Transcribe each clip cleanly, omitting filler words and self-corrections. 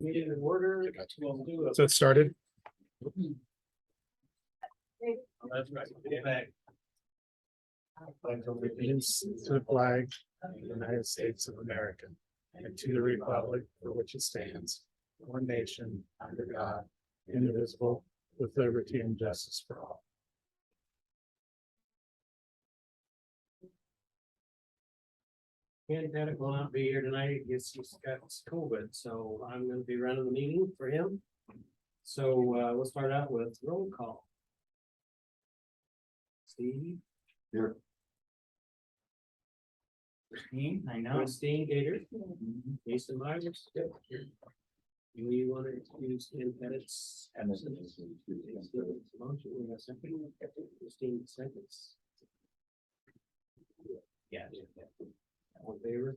Meeting in order. We'll do So it started. That's right. Get back. Allegiance to the flag of the United States of America and to the republic for which it stands, one nation under God, indivisible, with liberty and justice for all. Can't will not be here tonight. He's got COVID, so I'm gonna be running the meeting for him. So we'll start out with roll call. Steve. Here. I know. Christine Gator. Jason Myers. Do you want to use in edits? Christine seconds. Yeah. All in favor?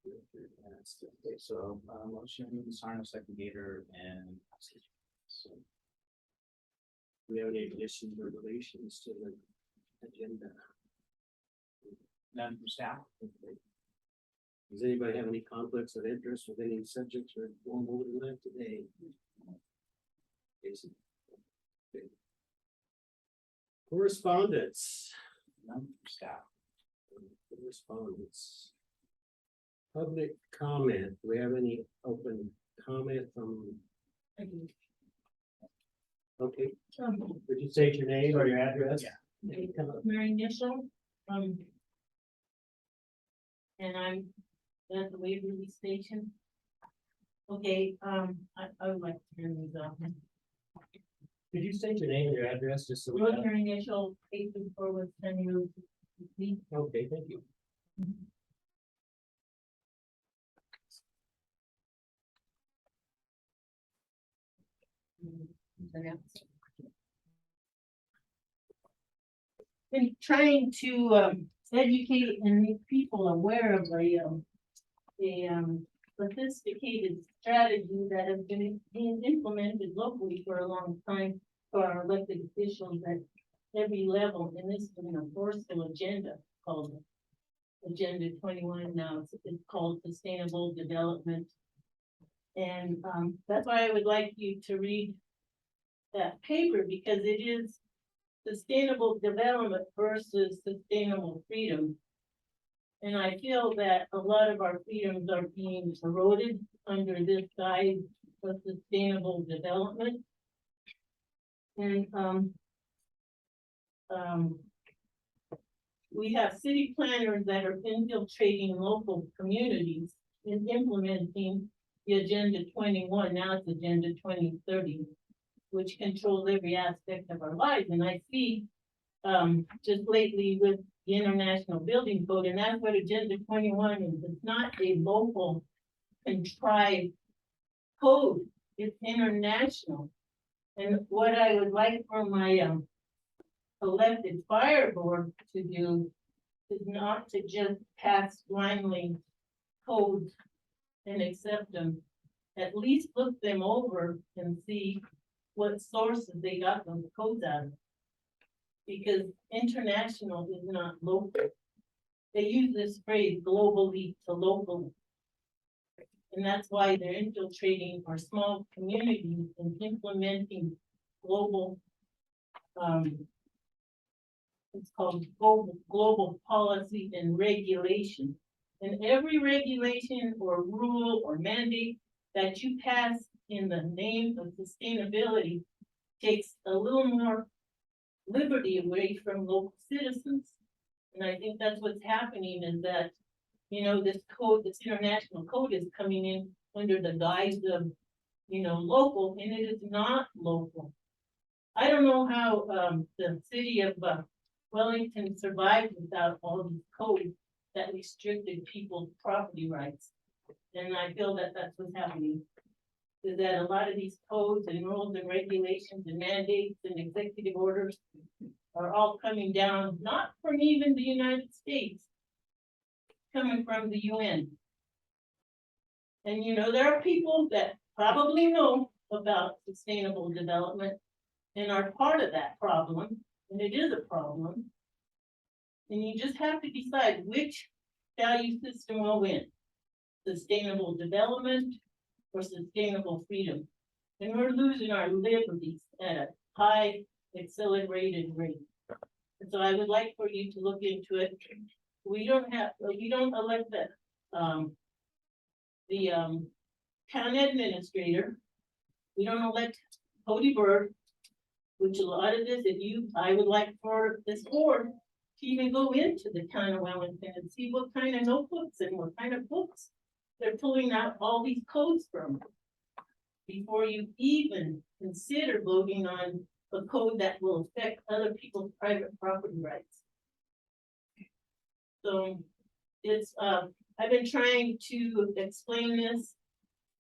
Okay, so motion, sign of second gator and. So. We have any additions or relations to the agenda? None from staff. Does anybody have any conflicts of interest with any subjects or going over tonight today? Jason? Okay. Correspondence. None from staff. Correspondence. Public comment. Do we have any open comment from? Okay, would you state your name or your address? Yeah. Mary Initial, and I'm at the Waverly Station. Okay, I would like to turn these off. Could you state your name and your address just so we know? Mary Initial, 824 West County Road. Okay, thank you. Been trying to educate and make people aware of a sophisticated strategy that has been being implemented locally for a long time for our elected officials at every level, and this is an enforceable agenda called Agenda 21 now. It's called Sustainable Development. And that's why I would like you to read that paper, because it is sustainable development versus sustainable freedom. And I feel that a lot of our freedoms are being eroded under this guise of sustainable development. And we have city planners that are infiltrating local communities and implementing the Agenda 21, now it's Agenda 2030, which controls every aspect of our lives. And I see just lately with the International Building Code, and that's what Agenda 21 is. It's not a local contrived code, it's international. And what I would like for my elected fire board to do is not to just pass blindly codes and accept them. At least look them over and see what sources they got those codes out of. Because international is not local. They use this phrase globally to local. And that's why they're infiltrating our small communities and implementing global, it's called global policy and regulation. And every regulation or rule or mandate that you pass in the name of sustainability takes a little more liberty away from local citizens. And I think that's what's happening, is that, you know, this code, this international code is coming in under the guise of, you know, local, and it is not local. I don't know how the city of Wellington survived without all these codes that restricted people's property rights. And I feel that that's what's happening, is that a lot of these codes and rules and regulations and mandates and executive orders are all coming down, not from even the United States, coming from the UN. And you know, there are people that probably know about sustainable development and are part of that problem, and it is a problem. And you just have to decide which value system will win. Sustainable development for sustainable freedom. And we're losing our liberties at a high accelerated rate. And so I would like for you to look into it. We don't elect the town administrator. We don't elect Cody Bird, which a lot of this, I would like for this board to even go into the town of Wellington and see what kind of notebooks and what kind of books they're pulling out all these codes from. Before you even consider voting on a code that will affect other people's private property rights. So it's, I've been trying to explain this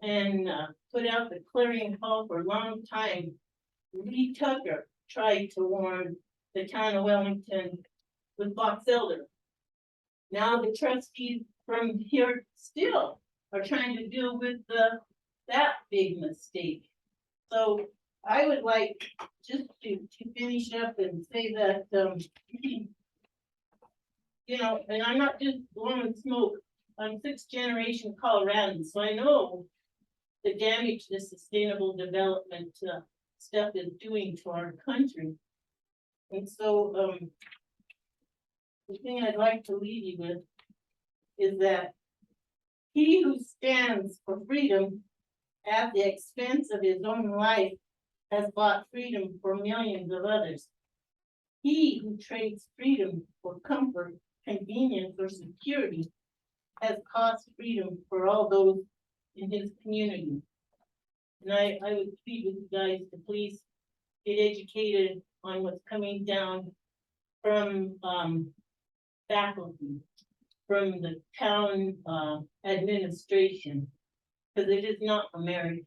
and put out the clarion call for a long time. Lee Tucker tried to warn the town of Wellington with Box Elder. Now the trustees from here still are trying to deal with that big mistake. So I would like just to finish up and say that, you know, and I'm not just blowing smoke, I'm 6th generation Coloradan, so I know the damage the sustainable development stuff is doing to our country. And so, the thing I'd like to leave you with is that he who stands for freedom at the expense of his own life has bought freedom for millions of others. He who trades freedom for comfort, convenience, or security has cost freedom for all those in his community. And I would plead with you guys to please get educated on what's coming down from faculty, from the town administration, because it is not American,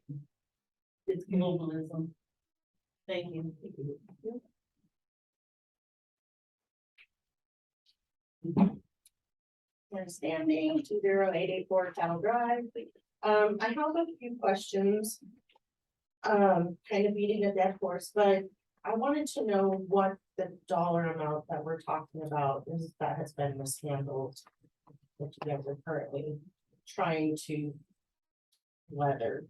it's globalism. Thank you. We're standing 20884 Cattle Drive. I have a few questions. Kind of beating a dead horse, but I wanted to know what the dollar amount that we're talking about is that has been mishandled. That you guys are currently trying to weather.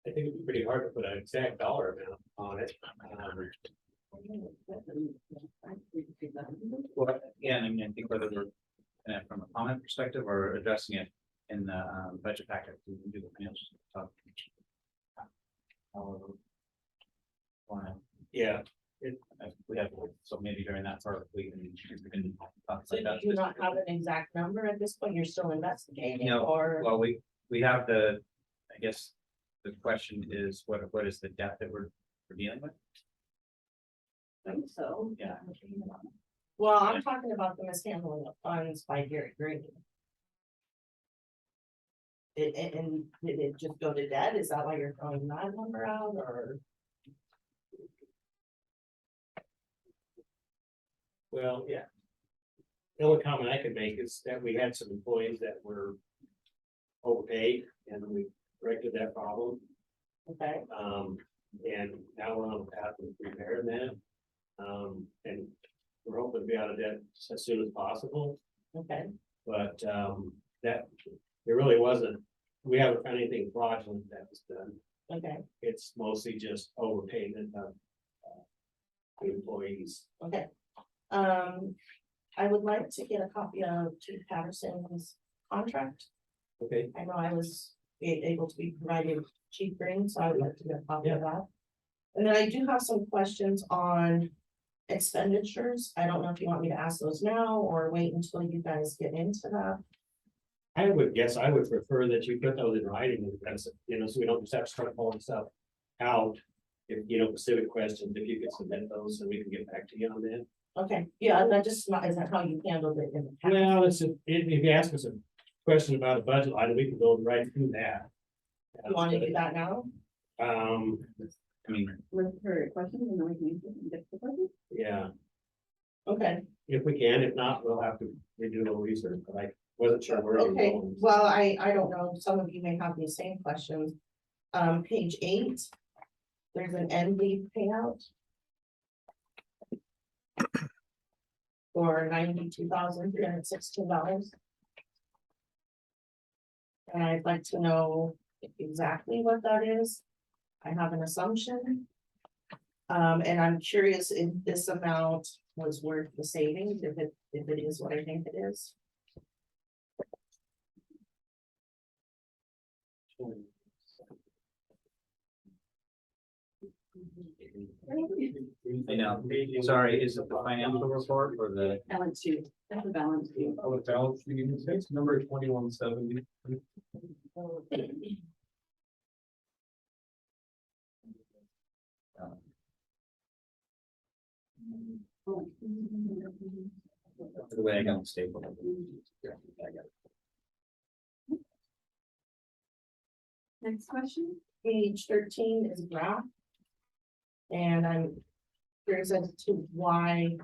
I think it'd be pretty hard to put an exact dollar amount on it. Well, yeah, I mean, I think whether we're from a comment perspective or addressing it in the budget packet, we can do the financial stuff. Yeah, We have, so maybe during that part, we can talk So like that. do you not have an exact number at this point? You're still investigating No, or? well, we have I guess, the question is, what is the debt that we're dealing with? I think so. Yeah. Well, I'm talking about the mishandling of funds by Gary Green. And did it just go to debt? Is that why you're throwing that number out or? well, yeah. The only comment I could make is that we had some employees that were overpaid and we corrected that problem. Okay, And now we're on the path of repairing that. And we're hoping to be out of debt as soon as possible, okay, but that, there really wasn't, we haven't found anything fraudulent that was done. okay, It's mostly just overpayment of the employees. okay. I would like to get a copy of Chief Patterson's contract. Okay, I know I was able to be provided with Chief Green, so I would like to get a copy of that. And then I do have some questions on expenditures. I don't know if you want me to ask those now or wait until you guys get into that. I would guess I would prefer that you put those in writing, because, you know, so we don't just have to start pulling stuff out. If, you know, specific questions, if you could submit those, so we can get back to you on that. Okay, yeah, that just not, is that how you handled it in the past? Well, if you ask us a question about a budget item, we can go right through that. You want to do that now? I mean, With her questions and then we can get the questions. yeah, Okay, if we can, if not, we'll have to redo a little research, but I wasn't sure where. you're okay, going. well, I don't know, some of you may have these same questions. Page 8. There's an end leave payout. For $92,316. And I'd like to know exactly what that is. I have an assumption. And I'm curious if this amount was worth the savings, if it is what I think it is. I know, sorry, is it the financial report or the? Balance sheet, that's the balance sheet. Oh, the balance sheet, it's number 2170. The way I got stable. Yeah, I got it. Next question? Page 13 is graph. And I'm curious as to why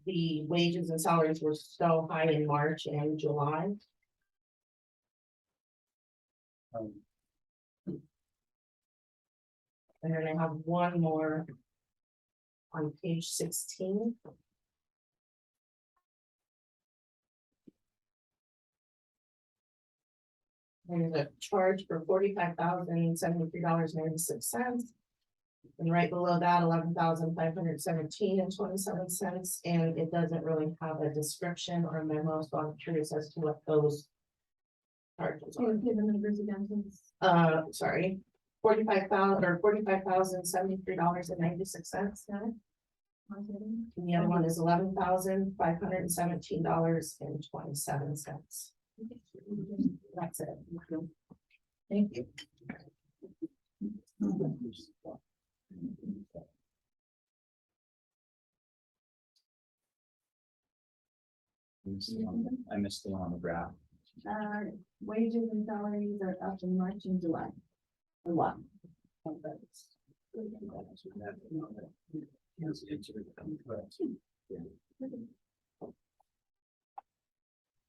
the wages and salaries were so high in March and July. And then I have one more on page 16. There's a charge for $45,073.96. And right below that, $11,517.27, and it doesn't really have a description or a memo, so I'm curious as to what those charges are. Give the numbers again, please. Sorry, $45,073.96. And the other one is $11,517.27. That's it. Thank you. I missed the one on the graph. Wages and salaries are up in March and July. A lot.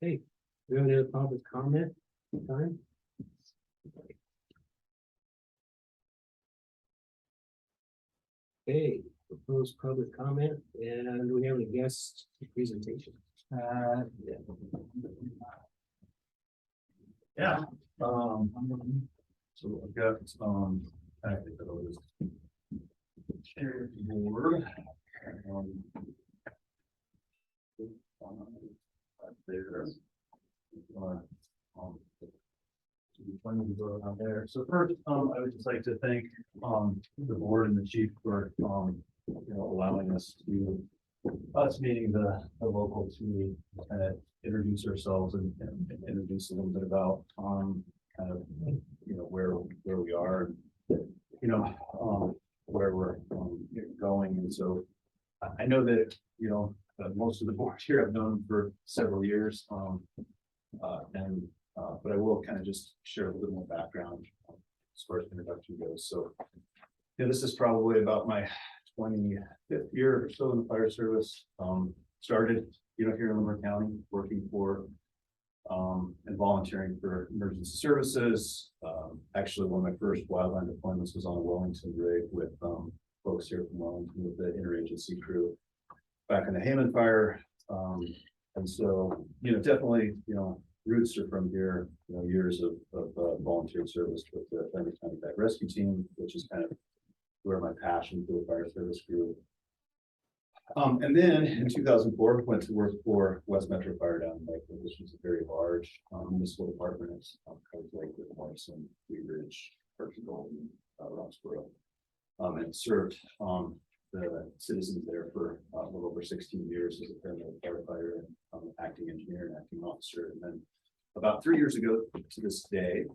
Hey, we have any other public comment? Time? Okay, proposed public comment, and do we have any guest presentation? Yeah. So I've got, packet that I'll just share with the board. Right there. There. So first, I would just like to thank, the board and the chief for, allowing us meeting the local to kind of introduce ourselves and introduce a little bit about, kind of, where we are, where we're going. And so I know that, most of the board here I've known for several years. But I will kind of just share a little bit more background as far as introduction goes. So, this is probably about my 25th year or so in the fire service. Started, here in Limerick County, working for and volunteering for emergency services. Actually, one of my first wildland deployments was on a Wellington rig with folks here from Wellington with the interagency crew back in the Hayman fire. And so, definitely, roots are from here, years of volunteer service with the Limerick County Back Rescue Team, which is kind of where my passion for the fire service grew. And then in 2004, went to work for West Metro Fire down in Lakewood, which was a very large municipal department. It's covers Lakewood, Morrison, Wheat Ridge, Percival, and Roxborough. And served the citizens there for a little over 16 years as a paramedic firefighter and acting engineer and acting officer. And then about 3 years ago to this day,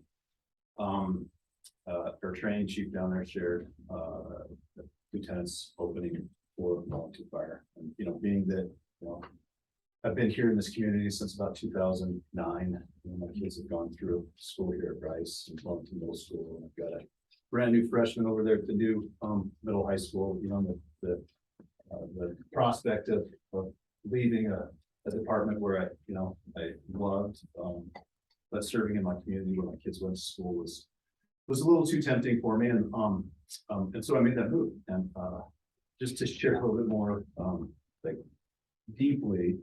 our training chief down there shared the lieutenant's opening for Wellington Fire. And, being that, I've been here in this community since about 2009. My kids have gone through school here at Rice and Wellington Middle School. And I've got a brand new freshman over there at the new middle high school. The prospect of leaving a department where I loved, but serving in my community where my kids went to school was a little too tempting for me. And so I made that move. And just to share a little bit more, like deeply,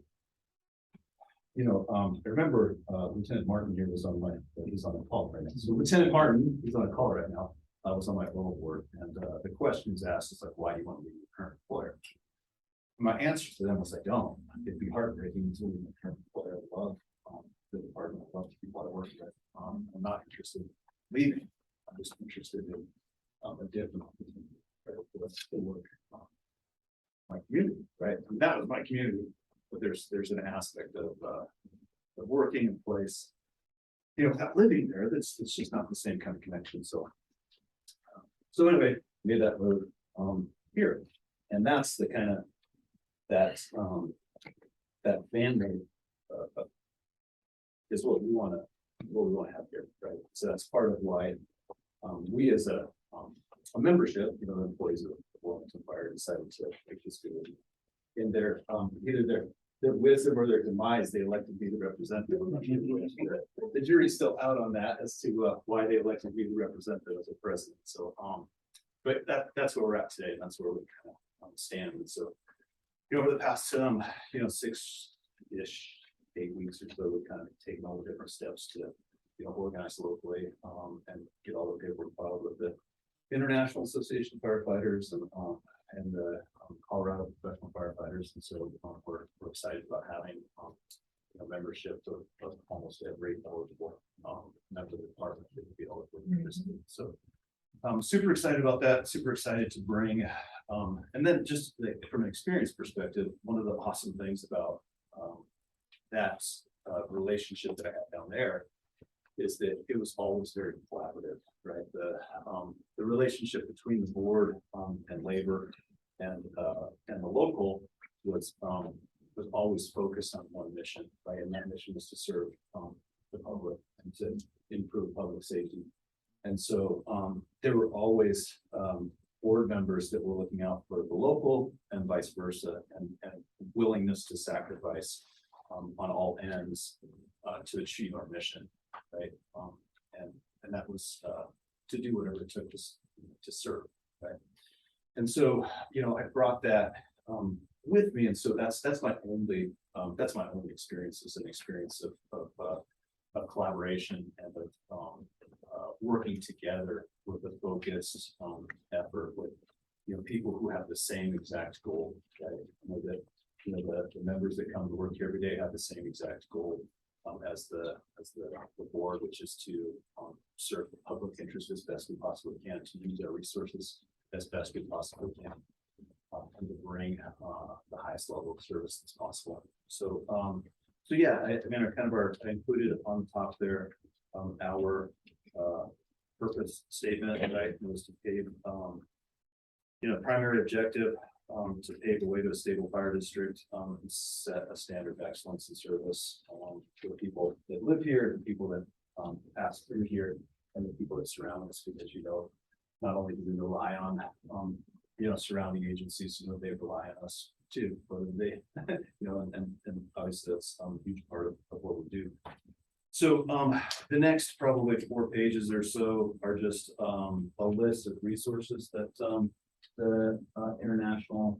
I remember Lieutenant Martin here was on he's on a call right now. So Lieutenant Martin, he's on a call right now. I was on my old board, and the question was asked, is like, why do you want to leave your current employer? My answer to them was, I don't. It'd be heartbreaking to leave my current employer. I love the department. I love the people I work with. I'm not interested in leaving. I'm just interested in a different opportunity, right? Let's still work my community, right? And that was my community, but there's an aspect of working in place, without living there. It's just not the same kind of connection. So anyway, made that move here, and that's the kind of that family is what we want to have here, right? So that's part of why we as a membership, the employees of Wellington Fire decided to make this video. In their either their wisdom or their demise, they elected to be the representative. The jury's still out on that as to why they elected to be the representative as a president. So but that's where we're at today, and that's where we kind of stand. And so over the past 6-ish, 8 weeks or so, we've kind of taken all the different steps to organize locally and get all the paperwork filed with the International Association of Firefighters and the Colorado Professional Firefighters. And so we're excited about having membership of almost every eligible member of the department that would be eligible. So I'm super excited about that, super excited to bring and then just from an experience perspective, one of the awesome things about that relationship that I had down there is that it was always very collaborative, right? The relationship between the board and labor and the local was always focused on one mission, right? And that mission was to serve the public and to improve public safety. And so there were always board members that were looking out for the local and vice versa, and willingness to sacrifice on all ends to achieve our mission, right? And that was to do whatever it took to serve, right? And so I brought that with me, and so that's my only experience, is an experience of collaboration and of working together with a focused effort with people who have the same exact goal, right? The members that come to work here every day have the same exact goal as the board, which is to serve the public interest as best we possibly can, to use our resources as best we possibly can, and to bring the highest level of service as possible. So yeah, I included on the top there our purpose statement, right? Was to pave primary objective to pave the way to a stable fire district, and set a standard of excellence in service for the people that live here, and people that pass through here, and the people that surround us, because not only do we rely on surrounding agencies, they rely on us too, whether they and obviously that's a huge part of what we do. So the next probably 4 pages or so are just a list of resources that the international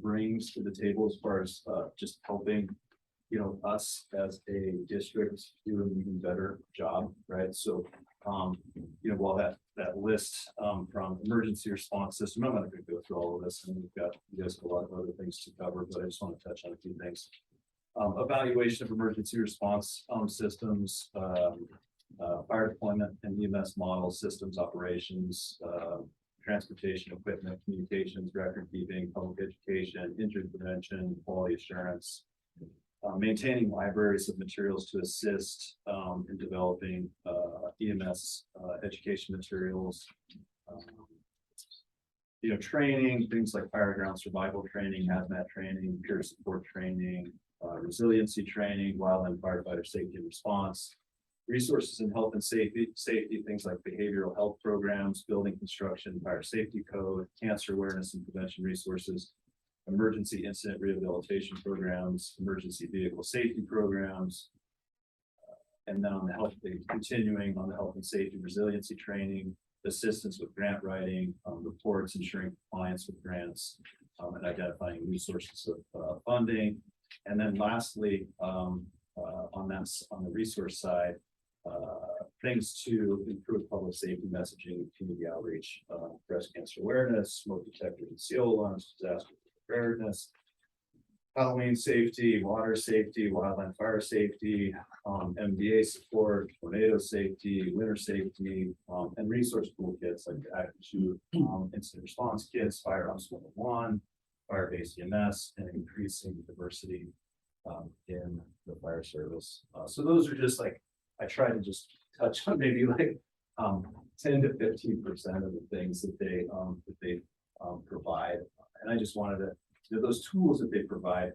brings to the table as far as just helping us as a district do an even better job, right? So while that list from emergency response system, I'm not going to go through all of this, and you guys have a lot of other things to cover, but I just want to touch on a few things. Evaluation of emergency response systems, fire deployment and EMS models, systems operations, transportation equipment, communications, record keeping, public education, injury prevention, quality assurance, maintaining libraries of materials to assist in developing EMS education materials, training, things like fire ground survival training, hazmat training, peer support training, resiliency training, wildland firefighter safety and response, resources in health and safety, things like behavioral health programs, building construction, fire safety code, cancer awareness and prevention resources, emergency incident rehabilitation programs, emergency vehicle safety programs, and then continuing on the health and safety resiliency training, assistance with grant writing, reports, ensuring compliance with grants, and identifying new sources of funding. And then lastly, on the resource side, things to improve public safety messaging, community outreach, breast cancer awareness, smoke detector and seal alarms, disaster preparedness, Halloween safety, water safety, wildland fire safety, MDA support, tornado safety, winter safety, and resource toolkits like active shoot, incident response kits, firearms 101, fire-based EMS, and increasing diversity in the fire service. So those are just like, I try to just touch on maybe like 10 to 15% of the things that they provide. And I just wanted to, those tools that they provide,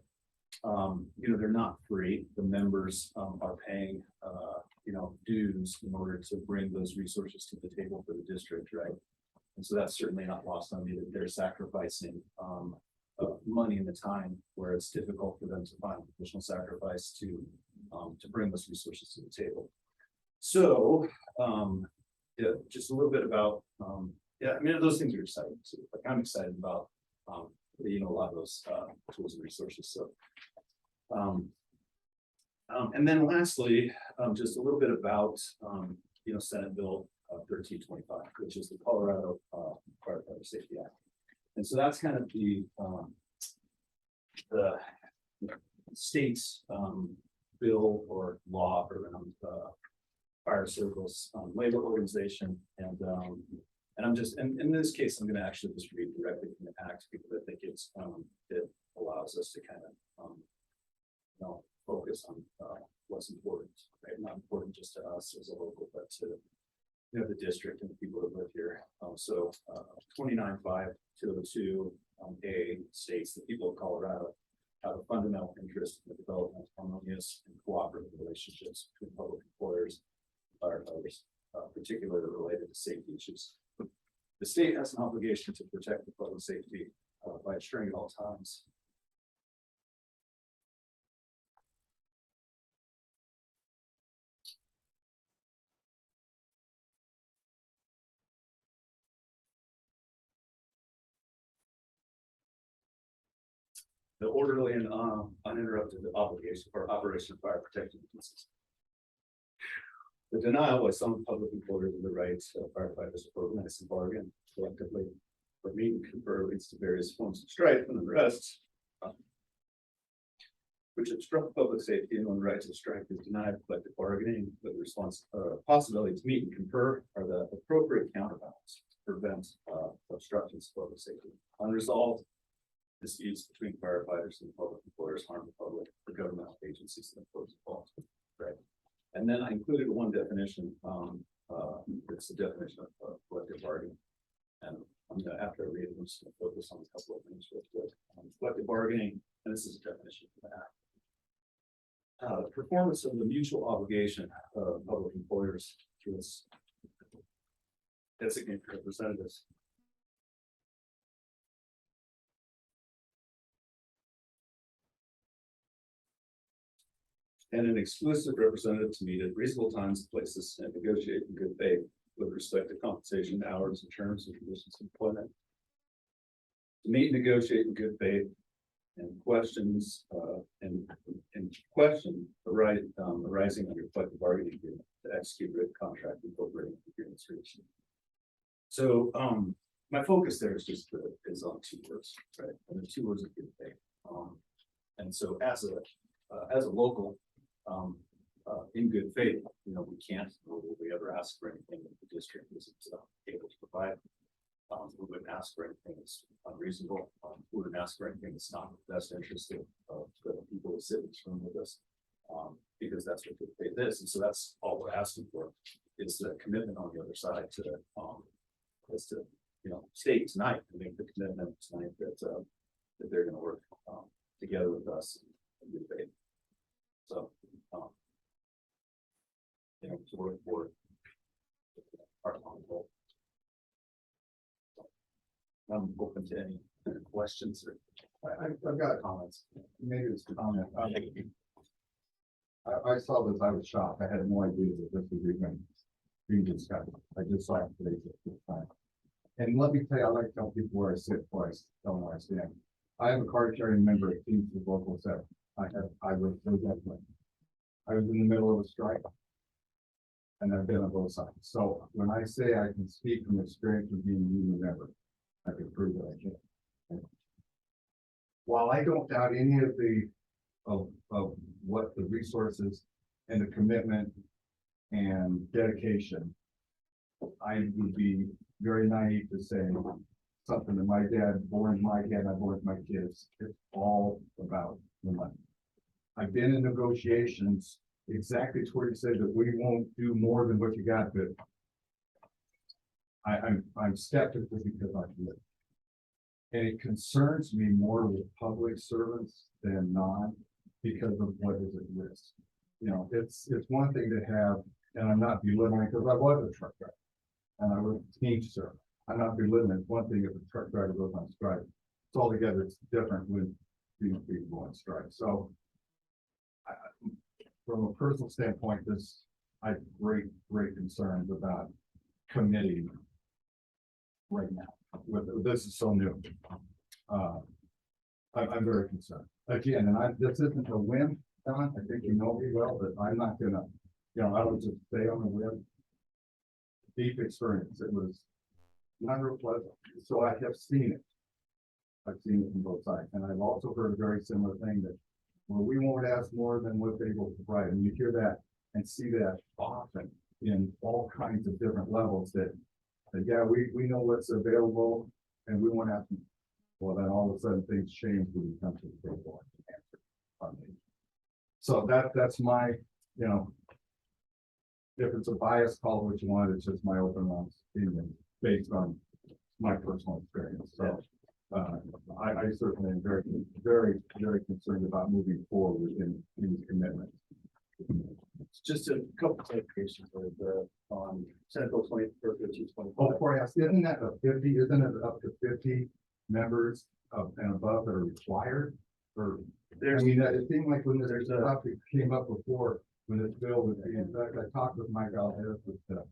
they're not free. The members are paying, dues in order to bring those resources to the table for the district, right? And so that's certainly not lost on me that they're sacrificing money and the time where it's difficult for them to find additional sacrifice to bring those resources to the table. So, just a little bit about, those things are exciting too. Like I'm excited about, a lot of those tools and resources. So, and then lastly, just a little bit about, Senate Bill 1325, which is the Colorado Firefighter Safety Act. And so that's kind of the state's bill or law around fire service labor organization. And I'm just, and in this case, I'm going to actually just read directly from the act because I think it allows us to kind of focus on what's important, right? Not important just to us as a local, but to the district and the people that live here. So 29.5.202 A states that people of Colorado have a fundamental interest in the development of harmonious and cooperative relationships between public employers and firefighters, particularly related to safety issues. The state has an obligation to protect the public safety by ensuring at all times the orderly and uninterrupted obligation for operation of fire protection agencies. The denial by some public employers of the rights of firefighters to organize and bargain collectively or meet and confer leads to various forms of strife and unrest, which obstruct public safety. And when rights of strike is denied, collective bargaining with the possibility to meet and confer are the appropriate counterbalance to prevent obstructions of public safety. Unresolved disputes between firefighters and public employers harm the public, the governmental agencies that impose the law. Right. And then I included one definition. It's the definition of collective bargaining. And I'm gonna, after I read it, I'm just gonna focus on a couple of things real quick. Collective bargaining, and this is a definition for that. Performance of the mutual obligation of public employers through its designated representatives. And an exclusive representative to meet at reasonable times and places and negotiate in good faith with respect to compensation, hours, and terms and conditions of employment. To meet and negotiate in good faith and questions and question arising under collective bargaining agreement to execute written contract incorporating agreements reached. So my focus there is just is on two words, right? And the two words are good faith. And so as a local, in good faith, we can't, nor will we ever ask for anything that the district isn't able to provide. We wouldn't ask for anything that's unreasonable. We wouldn't ask for anything that's not in the best interest of the people who sit in this room with us, because that's what good faith is. And so that's all we're asking for is the commitment on the other side to state tonight and make the commitment tonight that they're going to work together with us in good faith. So, to work for our goal. I'm open to any questions or I've got comments. maybe it's a comment. I saw this, I was shocked. I had no idea that this was even being discussed. I just saw it today for the first time. And let me tell you, I like to tell people where I sit twice, don't know where I stand. I have a card carrying member of Teams with Local 7. I was so definitely. I was in the middle of a strike. And I've been on both sides. So when I say I can speak from experience of being a union member, I can prove that I can. While I don't doubt any of the, of what the resources and the commitment and dedication, I would be very naive to say something that my dad born my dad, I born my kids. It's all about the money. I've been in negotiations exactly to where you said that we won't do more than what you got, but I'm skeptical because I do it. And it concerns me more with public servants than non, because of what is at risk. You know, it's one thing to have, and I'm not belittling, because I was a truck driver and I was a teamster. I'm not belittling. It's one thing if a truck driver goes on strike. It's altogether, it's different when people go on strike. So from a personal standpoint, I have great concerns about committee right now. This is so new. I'm very concerned. Again, and this isn't a whim, Don. I think you know me well, but I'm not gonna, I don't just stay on a whim. Deep experience. It was not real pleasant. So I have seen it. I've seen it from both sides. And I've also heard a very similar thing that we won't ask more than what they will provide. And you hear that and see that often in all kinds of different levels that yeah, we know what's available and we won't ask them. Well, then all of a sudden things change when you come to the table and answer. So that's my, if it's a bias, call it what you want. It's just my open opinion based on my personal experience. So I certainly am very concerned about moving forward in these commitments. Just a couple of clarifications on Senate Bill 2025. Oh, before I ask, isn't that a 50? Isn't it up to 50 members and above that are required? Or it seemed like when there's a topic came up before when this bill was being, in fact, I talked with Mike Alvarez with the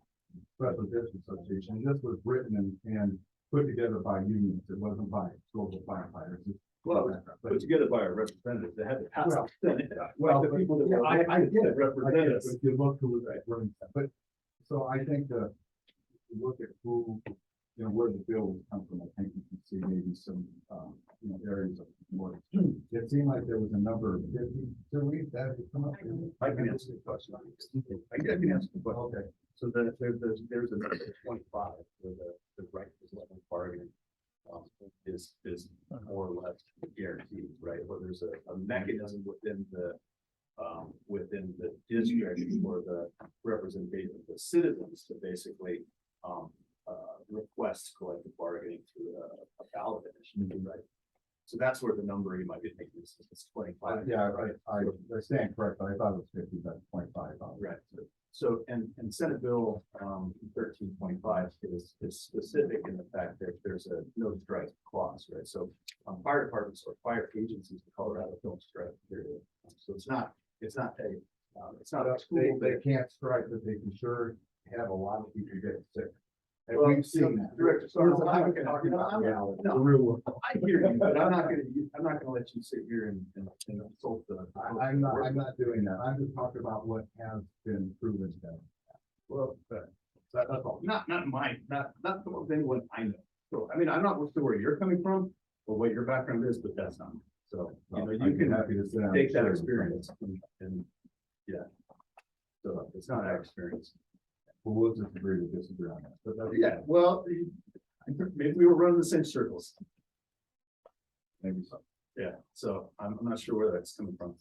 Special District Association. This was written and put together by unions. It wasn't by global firefighters. Well, put together by our representatives. They had to pass. Well, the people that were I get it. represented us. If you look who was running that, but so I think look at who, where the bill would come from. I think you can see maybe some, areas of more. It seemed like there was a number of 50. So we that would come up. I can answer the question. I can answer the question. Okay. So then there's a number 25 where the right to collective bargaining is more or less guaranteed, right? Where there's a mechanism within the district for the representation of the citizens to basically request collective bargaining through a ballot initiative, right? So that's where the number you might be thinking is 25. Yeah, I stand corrected. I thought it was 50, but 25. Right. So, and Senate Bill 1325 is specific in the fact that there's a no strike clause, right? So fire departments or fire agencies in Colorado don't strike, period. So it's not a school. They can't strike, but they can sure have a lot of people get sick. And Well, we've seen that. Director, sorry, I'm not gonna talk about the real world. I hear you, but I'm not gonna let you sit here and insult the. I'm not doing that. I'm just talking about what has been proven. Well, that's all. Not mine, not from anyone I know. So, I mean, I'm not sure where you're coming from or what your background is, but that's not me. So, you can happy to sit down take that experience and yeah. So it's not our experience. Well, we'll just agree to disagree on that. But Yeah, well, maybe we were running the same circles. maybe so. Yeah, so I'm not sure where that's coming from.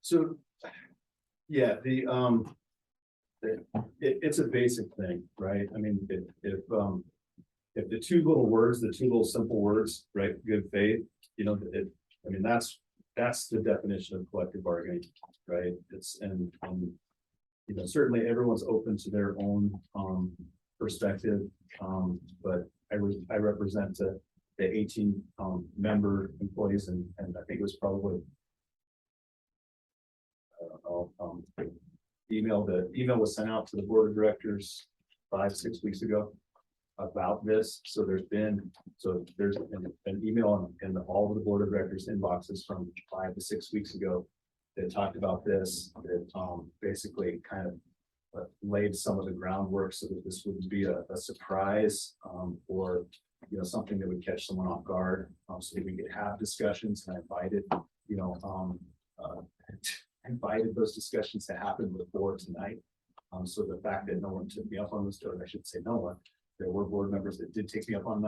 So, yeah, it's a basic thing, right? I mean, if the two little simple words, right? Good faith, that's the definition of collective bargaining, right? Certainly everyone's open to their own perspective, but I represent the 18 member employees, and I think it was probably the email was sent out to the board of directors 5-6 weeks ago about this. So there's an email in all of the board of directors inboxes from 5 to 6 weeks ago that talked about this, that, basically kind of laid some of the groundwork so that this wouldn't be a surprise, or, you know, something that would catch someone off guard, so that we could have discussions, and I invited, you know, invited those discussions to happen before tonight. So the fact that no one took me up on this, or I should say no one, there were board members that did take me up on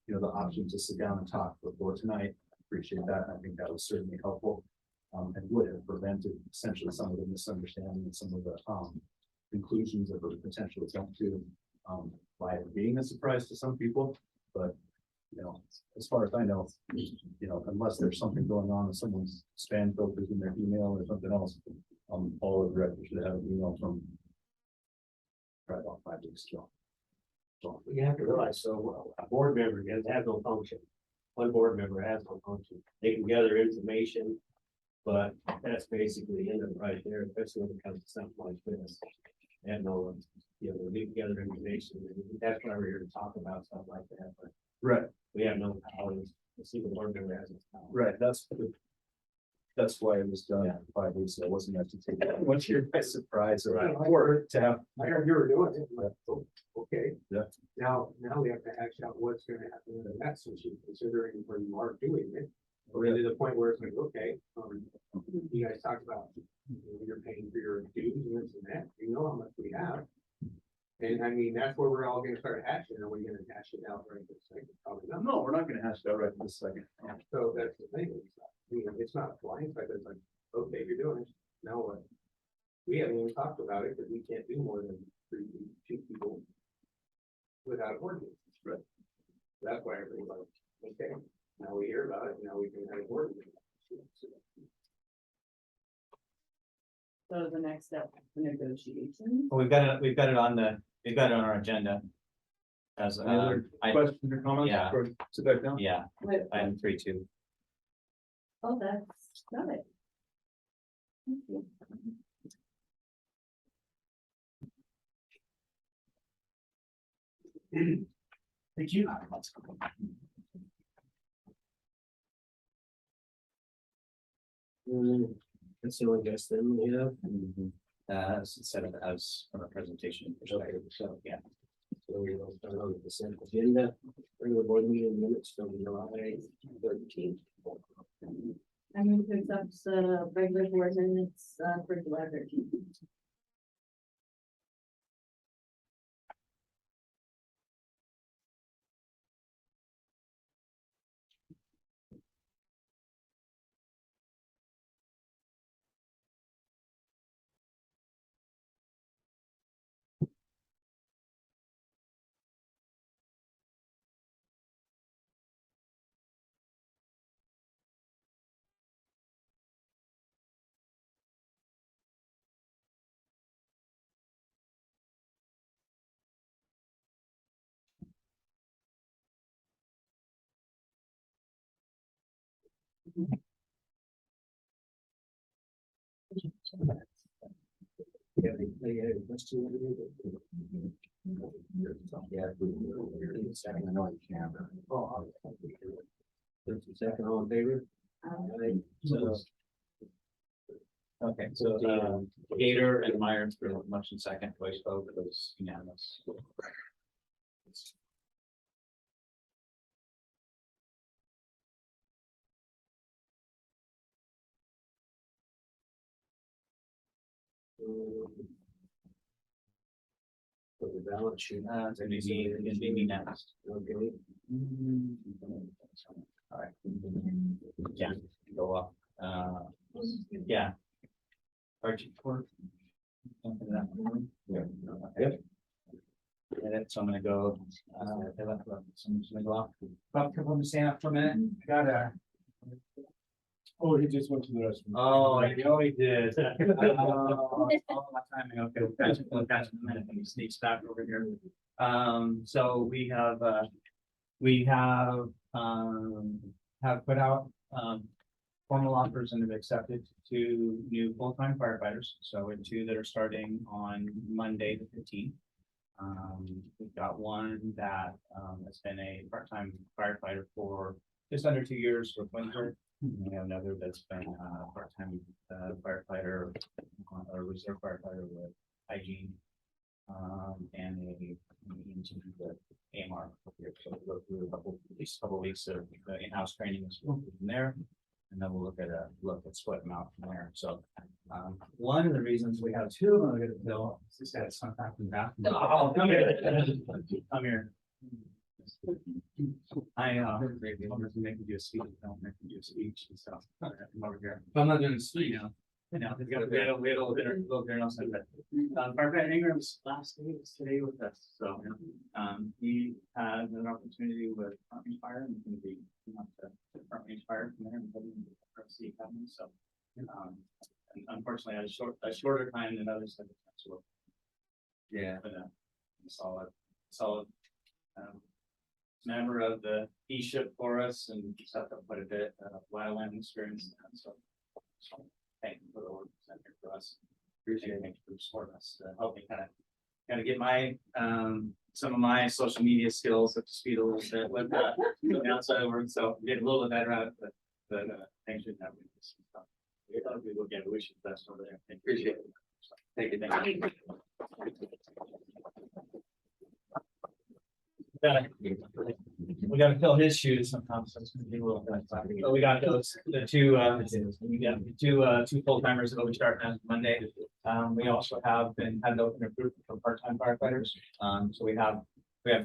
you know, the option to sit down and talk before tonight. Appreciate that. I think that was certainly helpful. And would have prevented essentially some of the misunderstanding and some of the conclusions that were potentially jumped to, by it being a surprise to some people. But, you know, as far as I know, you know, unless there's something going on with someone's spam filters in their email or something else, all the directors should have an email from right about 5 weeks ago. So, You have to realize, so a board member has no function. One board member has no function. They can gather information, but that's basically the end of it right there, especially when it comes to something like this. They have no, you know, they gather information. And that's why we're here to talk about stuff like that, but right, we have no powers. The single board member has no power. right. That's why it was done 5 weeks ago. It wasn't meant to take what's your best surprise or to have. I heard you were doing it, but, okay. Yeah. Now we have to hash out what's gonna happen in the next issue, considering where you are doing it. Or to the point where it's like, okay, you guys talked about, you know, you're paying for your dues and this and that, you know how much we have. And I mean, that's where we're all gonna start hashing, are we gonna hash it out right this second? Probably not. No, we're not gonna hash it out right this second. So that's the thing, it's not blindsided, it's like, okay, you're doing it, now what? We haven't even talked about it, because we can't do more than two people without ordinance. Right. That's why everybody's like, okay, now we hear about it, now we can have ordinance. So the next step, the negotiation. Well, we've got it on our agenda. As, Any other questions or comments? yeah. Or sit back down? yeah, Wait, item 3.2. oh, that's got it. Thank you. Thank you. That's the only guess then we have. Instead of as from a presentation perspective, so, yeah. So we will start on the consent agenda, regular board meeting minutes from July 13th. I move to accept the regular board minutes for July 13th. Yeah, they had a question. Yeah. Second, I know I can't. First and second, all in favor? Aye. So, Okay, so Gator and Myers for motion second, voice vote, it was unanimous. So the balance sheet. It's gonna be me next. Okay. All right. Yeah, go up. Yeah. Archie Court. Yeah. Yep. And so I'm gonna go, someone's gonna go off. Bob, come on, stand up for a minute. Gotta. Oh, he just went to the restroom. Oh, I know he did. All my timing, okay, we'll catch him in a minute when he sneaks back over here. So we have put out, formal offers and have accepted 2 new full-time firefighters. So we have 2 that are starting on Monday, the 15th. We've got one that, has been a part-time firefighter for just under 2 years with Winter. We have another that's been a part-time firefighter, or reserve firefighter with hygiene. And a EMT with AMR. So we'll go through at least a couple of weeks of in-house training from there. And then we'll look at split them out from there. So one of the reasons we have two, I'm gonna fill, this guy's sometime in the bathroom. Oh, come here. Come here. I I'm making you a speech, don't make you a speech and stuff. Come over here. I'm not doing a speech now. You know, we had a little bit else in that. Firefighter Ingram's last day is today with us, so he had an opportunity with Department of Fire and going to be Department of Fire from there and heading to the RC Academy. So, and unfortunately, I had a shorter time than others had. So, yeah, but solid member of the E-ship for us and stepped up quite a bit. Wildland experience, so. Thank you for the work here for us. Appreciate it. Thank you for supporting us. Help me kind of get my some of my social media skills up to speed a little bit with the outside work. So get a little bit better at it, but thanks for having this stuff. We'll get wish you the best over there. Appreciate it. Thank you. Thank you. We got to fill his shoes sometimes. So it's gonna be a little bit. But we got the two full timers that will be starting on Monday. We also had an open recruitment for part-time firefighters. So we have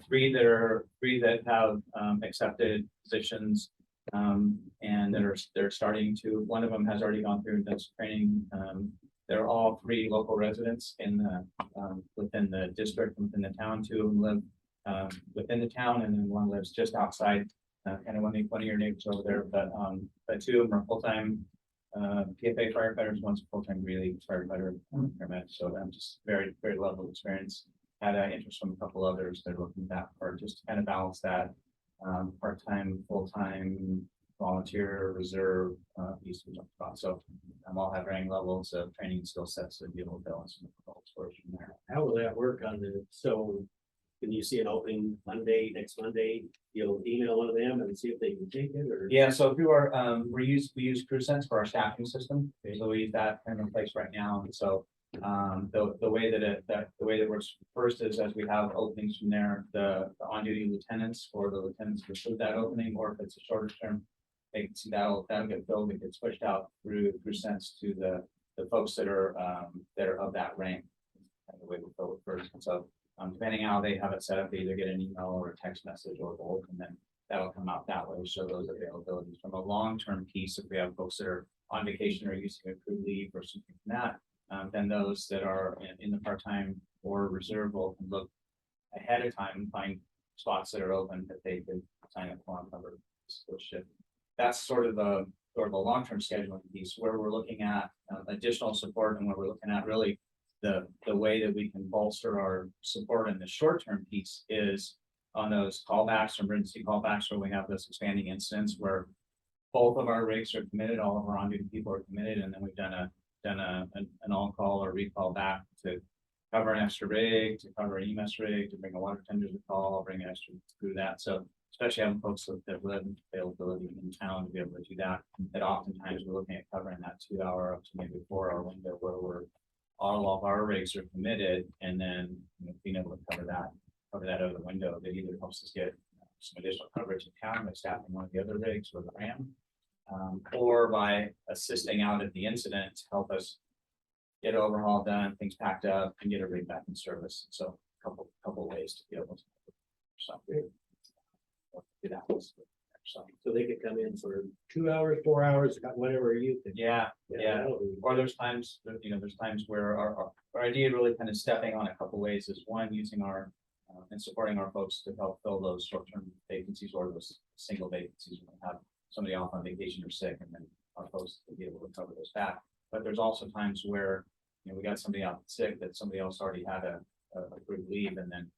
three that have accepted positions, and they're starting to. One of them has already gone through this training. They're all three local residents in the within the district, within the town. Two of them live within the town, and then one lives just outside, kind of one of your neighbors over there. But two of them are full-time PFA firefighters. One's a full-time really firefighter paramedic. So I'm just very level experience. Had interest from a couple others that are looking at that part, just to kind of balance that part-time, full-time, volunteer, reserve piece we talked about. So all have varying levels of training and skill sets to be able to balance some results from there. How will that work on so can you see an opening next Monday, you'll email one of them and see if they can take it or? Yeah, so through our, we use CrewSense for our staffing system. So we use that kind of in place right now. And so the way that it works first is as we have openings from there, the on-duty lieutenants or the lieutenants pursue that opening, or if it's a shorter term, they can see that'll get filled. It gets pushed out through CrewSense to the folks that are of that rank. And the way we fill it first. And so depending on how they have it set up, they either get an email or a text message or both, and then that'll come out that way. Show those availabilities from a long-term piece. If we have folks that are on vacation or using a crew leave or something like that, then those that are in the part-time or reserve will look ahead of time and find spots that are open that they could sign up for and cover switch shift. That's sort of a long-term scheduling piece where we're looking at additional support, and where we're looking at really the way that we can bolster our support in the short-term piece is on those callbacks, emergency callbacks, where we have this expanding incidents where both of our rigs are committed, all of our on-duty people are committed, and then we've done an on-call or recall back to cover an extra rig, to cover an EMS rig, to bring a water tender to call, bring an extra through that. So especially having folks that live in availability in town to be able to do that, that oftentimes we're looking at covering that 2 hour up to maybe 4 hour window where all of our rigs are committed, and then being able to cover that over the window that either helps us get some additional coverage in town by staffing one of the other rigs or the RAM, or by assisting out at the incident to help us get overhaul done, things packed up, and get a rig back in service. So a couple ways to be able to do that. So they could come in for 2 hours, 4 hours, whatever you think. Yeah. Or there's times where our idea really kind of stepping on a couple ways is one, using our and supporting our folks to help fill those short-term vacancies or those single vacancies when we have somebody off on vacation or sick, and then our folks to be able to cover those back. But there's also times where we got somebody out sick that somebody else already had a approved leave, and then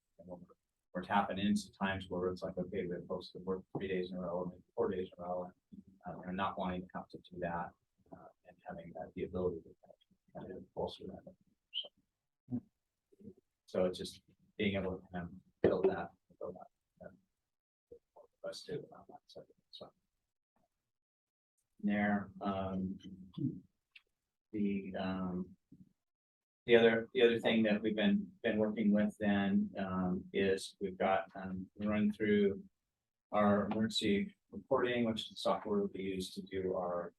we're tapping into times where it's like, okay, we have folks that work 3 days in a row, or maybe 4 days in a row, and not wanting to come to do that, and having the ability to kind of bolster that. So it's just being able to kind of build that. Us too. So. there. The other thing that we've been working with then, is we've got, run through our emergency reporting, which is the software will be used to do all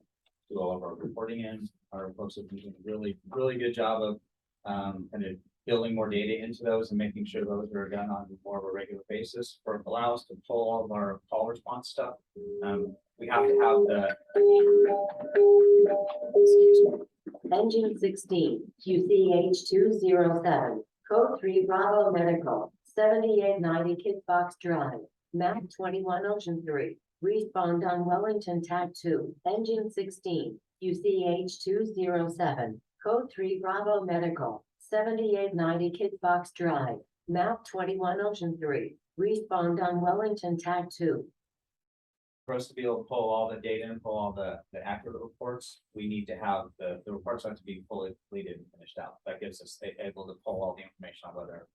of our reporting in. Our folks have been doing a really good job of, kind of building more data into those and making sure those are done on more of a regular basis for allow us to pull all of our call response stuff. We have to have the, Engine 16, QCH 207, Code 3 Bravo Medical, 7890 Kidbox Drive, map 21 Ocean 3. Respond on Wellington Tag 2, Engine 16, QCH 207, Code 3 Bravo Medical, 7890 Kidbox Drive, map 21 Ocean 3. Respond on Wellington Tag 2. for us to be able to pull all the data and pull all the accurate reports, we need to have the reports have to be fully completed and finished out. That gives us able to pull all the information on whether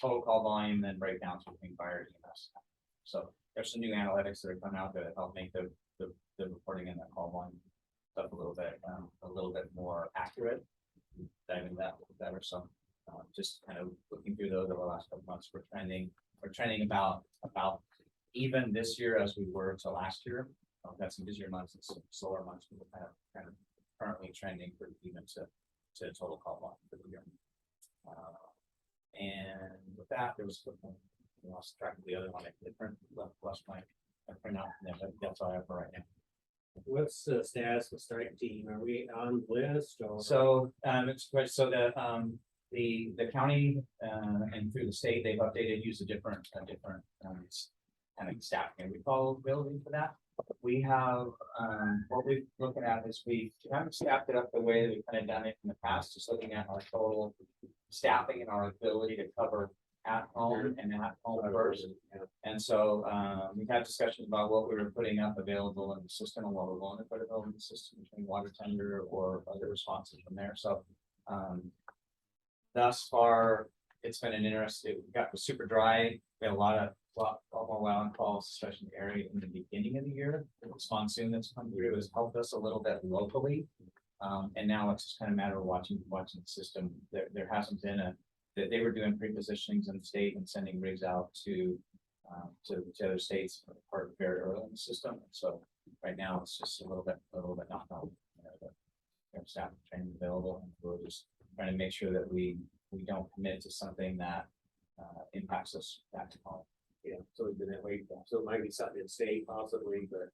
total call volume, then breakdowns between fire and EMS. So there's some new analytics that are coming out that help make the reporting in that call volume stuff a little bit more accurate. Diving that a little better. So just kind of looking through those over the last couple months, we're trending about even this year as we were to last year. We've got some busier months and some slower months. We're kind of currently trending for even to total call volume for the year. And with that, there was I lost track of the other one. I lost my print out, but that's all I have for right now. What's the status of strike team? Are we on the list or? So it's so that the county and through the state, they've updated, use a different kind of staffing and recall ability for that. We have what we're looking at is we haven't staffed it up the way that we've kind of done it in the past, just looking at our total staffing and our ability to cover at home and at home first. And so we've had discussions about what we were putting up available in the system and what we're willing to put available in the system between water tender or other responses from there. So thus far, it's been an interesting, we got the super dry. We had a lot more wild calls, especially in the area in the beginning of the year. This monsoon that's come through has helped us a little bit locally. And now it's just kind of a matter of watching the system. There hasn't been that they were doing pre-positionings in the state and sending rigs out to other states very early in the system. And so right now it's just a little bit knocked out. Staff training available, and we're just trying to make sure that we don't commit to something that impacts us back to home. Yeah, so we've been that way. So it might be something in state possibly, but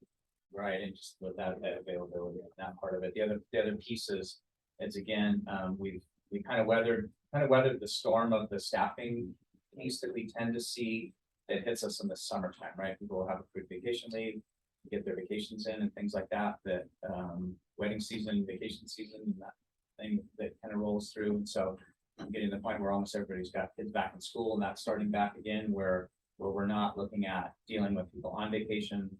right, and just with that availability and that part of it. The other pieces is again, we kind of weathered the storm of the staffing piece that we tend to see that hits us in the summertime, right? People will have accrued vacation leave, get their vacations in and things like that, wedding season, vacation season, and that thing that kind of rolls through. And so I'm getting to the point where almost everybody's got kids back in school, and that's starting back again where we're not looking at dealing with people on vacation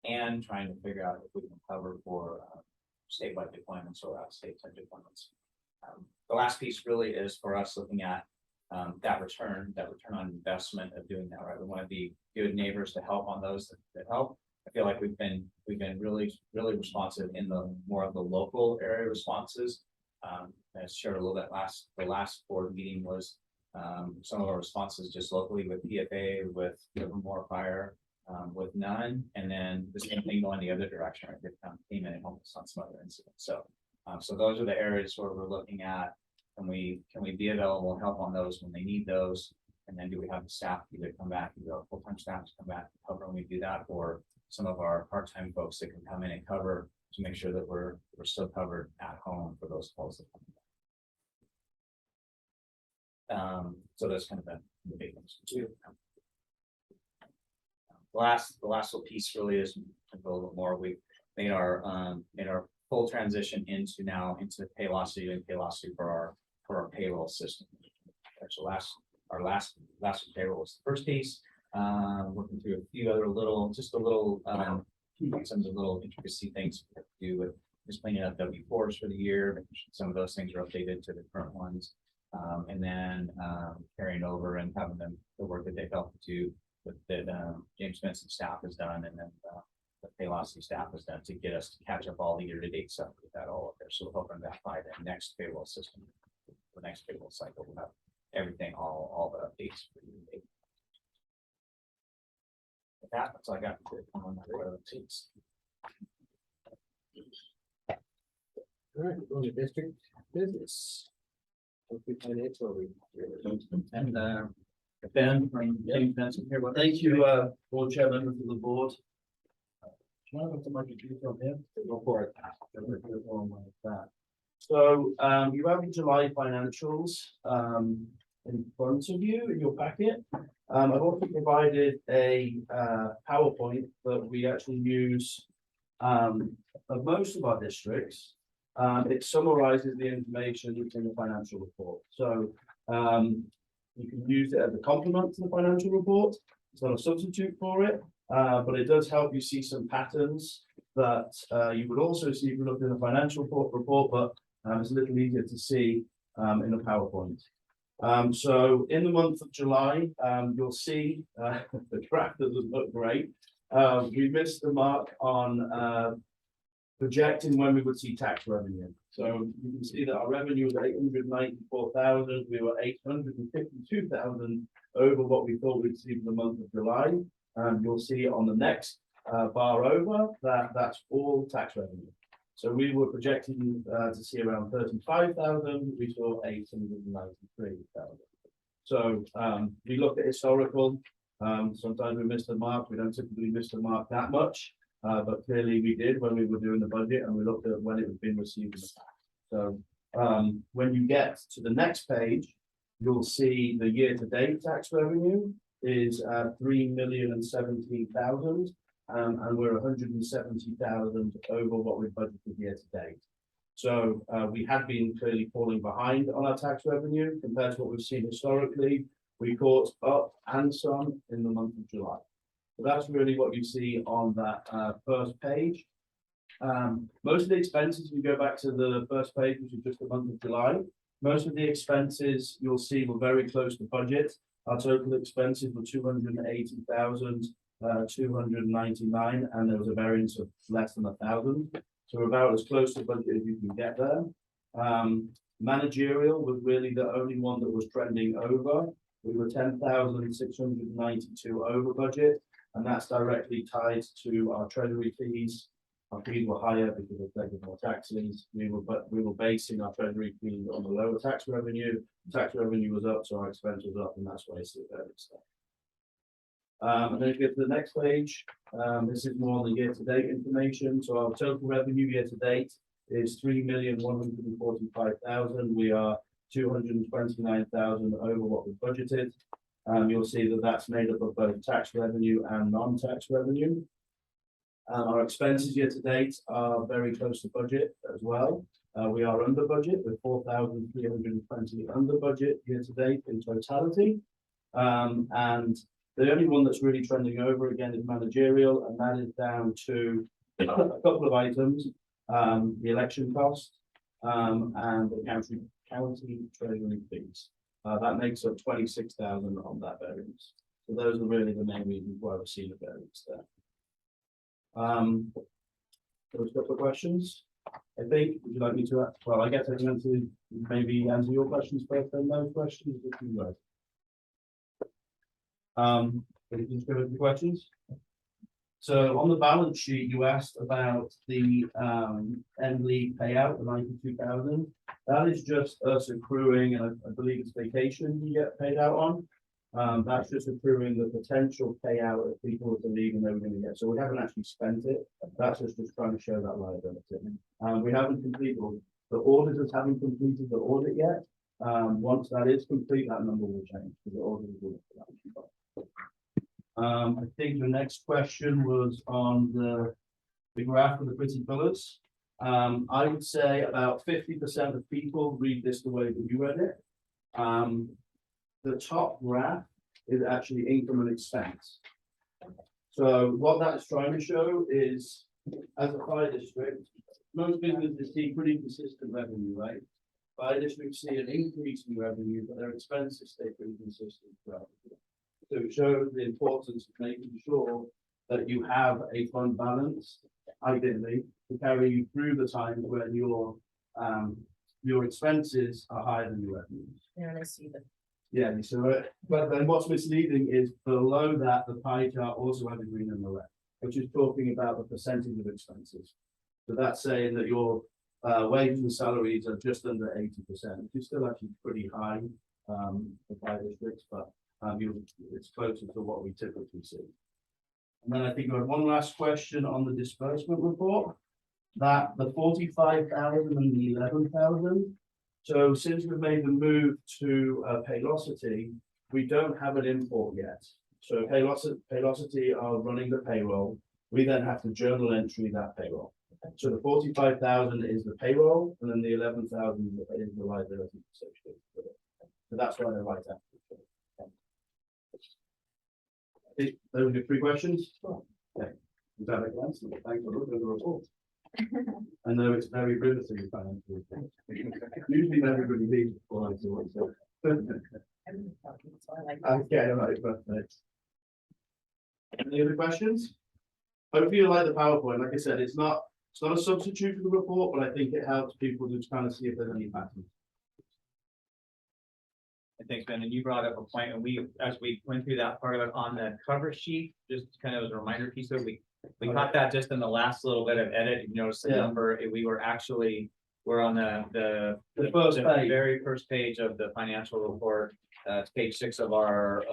and trying to figure out if we can cover for statewide deployments or out-of-state type deployments. The last piece really is for us looking at that return on investment of doing that, right? We want to be good neighbors to help on those that help. I feel like we've been really responsive in the more of the local area responses. I shared a little bit the last board meeting was some of our responses just locally with PFA, with Livermore Fire, with none, and then the same thing going the other direction, right? They came in and helped us on some other incidents. So those are the areas where we're looking at. Can we be available and help on those when they need those? And then do we have the staff either come back, either our full-time staff to come back and cover when we do that, or some of our part-time folks that can come in and cover to make sure that we're still covered at home for those calls that come back. So that's kind of the big ones too. The last little piece really is a little bit more. We made our full transition into Paylocity and Paylocity for our payroll system. So our last payroll was the first piece. Working through a few other some of the little intricacy things we have to do with just cleaning up W4s for the year. Making sure some of those things are updated to the current ones, and then carrying over and having them the work that they've helped to that James Benson staff has done, and then the Paylocity staff has done to get us to catch up all the year-to-date stuff with that all up there. So we're hoping that by the next payroll system, the next payroll cycle, we'll have everything, all the updates for you. With that, that's all I got. On that seats. All right, going to district business. Hopefully financial review. And Ben from James Benson here. Thank you, board chair, members of the board. Do you want to go to my detail here? Go for it. So, you have the July financials, in front of you in your packet. I've also provided a, PowerPoint that we actually use, of most of our districts. It summarizes the information in the financial report. So, you can use it as a complement to the financial report. It's not a substitute for it, but it does help you see some patterns that you would also see if you look in the financial report, but it's a little easier to see in the PowerPoint. So in the month of July, you'll see the graph doesn't look great. We missed the mark on projecting when we would see tax revenue. So you can see that our revenue was 894,000. We were 852,000 over what we thought we'd see for the month of July. You'll see on the next bar over that that's all tax revenue. So we were projecting to see around 35,000. We saw 893,000. So if you look at historical, sometimes we miss the mark. We don't typically miss the mark that much. But clearly we did when we were doing the budget, and we looked at when it was being received in the past. So when you get to the next page, you'll see the year-to-date tax revenue is 3,017,000, and we're 170,000 over what we budgeted year-to-date. So we had been clearly falling behind on our tax revenue compared to what we've seen historically. We caught up and some in the month of July. So that's really what you see on that first page. Most of the expenses, we go back to the first page, which is just the month of July. Most of the expenses you'll see were very close to budget. Our total expenses were 280,299, and there was a variance of less than 1,000. So we're about as close to budget as you can get there. Managerial was really the only one that was trending over. We were 10,692 over budget. And that's directly tied to our treasury fees. Our fees were higher because of taking more taxes. We were basing our treasury fees on the lower tax revenue. Tax revenue was up, so our expense was up, and that's why it's the variance there. And then if you get to the next page, this is more on the year-to-date information. So our total revenue year-to-date is 3,145,000. We are 229,000 over what we budgeted. You'll see that that's made up of both tax revenue and non-tax revenue. Our expenses year to date are very close to budget as well. We are under budget with 4,320 under budget year to date in totality. And the only one that's really trending over again is managerial, and that is down to a couple of items, the election cost and the county treasury fees. That makes up 26,000 on that variance. So those are really the main reasons why we're seeing a variance there. Those couple of questions. I think, would you like me to, well, I guess I can maybe answer your questions first, then those questions, if you like. Can you just go with the questions? So on the balance sheet, you asked about the end leave payout, the 92,000. That is just us accruing, and I believe it's vacation you get paid out on. That's just accruing the potential payout if people were to leave and they were going to get. So we haven't actually spent it. That's just trying to show that liability. We haven't completed, the auditors haven't completed the audit yet. Once that is complete, that number will change because the auditors will. I think the next question was on the graph of the pretty colors. I would say about 50% of people read this the way that you read it. The top graph is actually income and expense. So what that's trying to show is, as a fire district, most businesses see pretty consistent revenue, right? Fire districts see an increase in revenue, but their expenses stay pretty consistent throughout. So it shows the importance of making sure that you have a fund balance, ideally, to carry you through the times when your expenses are higher than your revenues. Yeah, I see that. Yeah, you saw it, but then what's misleading is below that, the pie chart also has a green and the red, which is talking about the percentage of expenses. So that's saying that your wages and salaries are just under 80%, which is still actually pretty high for fire districts, but it's closer to what we typically see. And then I think we had one last question on the disbursement report, that the 45,000 and the 11,000. So since we've made the move to Paylocity, we don't have an import yet. So Paylocity are running the payroll. We then have to journal entry that payroll. So the 45,000 is the payroll, and then the 11,000 is the liability associated with it. So that's why they're like that. Those are the 3 questions. Okay. Is that a answer? Thanks for looking at the report. I know it's very riveting. Usually everybody leaves before I do it. Okay, all right, perfect. Any other questions? Hopefully you like the PowerPoint. Like I said, it's not a substitute for the report, but I think it helps people to kind of see if there's any patterns. Thanks, Ben. And you brought up a point, and as we went through that part of it on the cover sheet, just kind of as a reminder piece of it, we caught that just in the last little bit of edit. You notice the number, we're on the very first page of the financial report. It's page 6 of our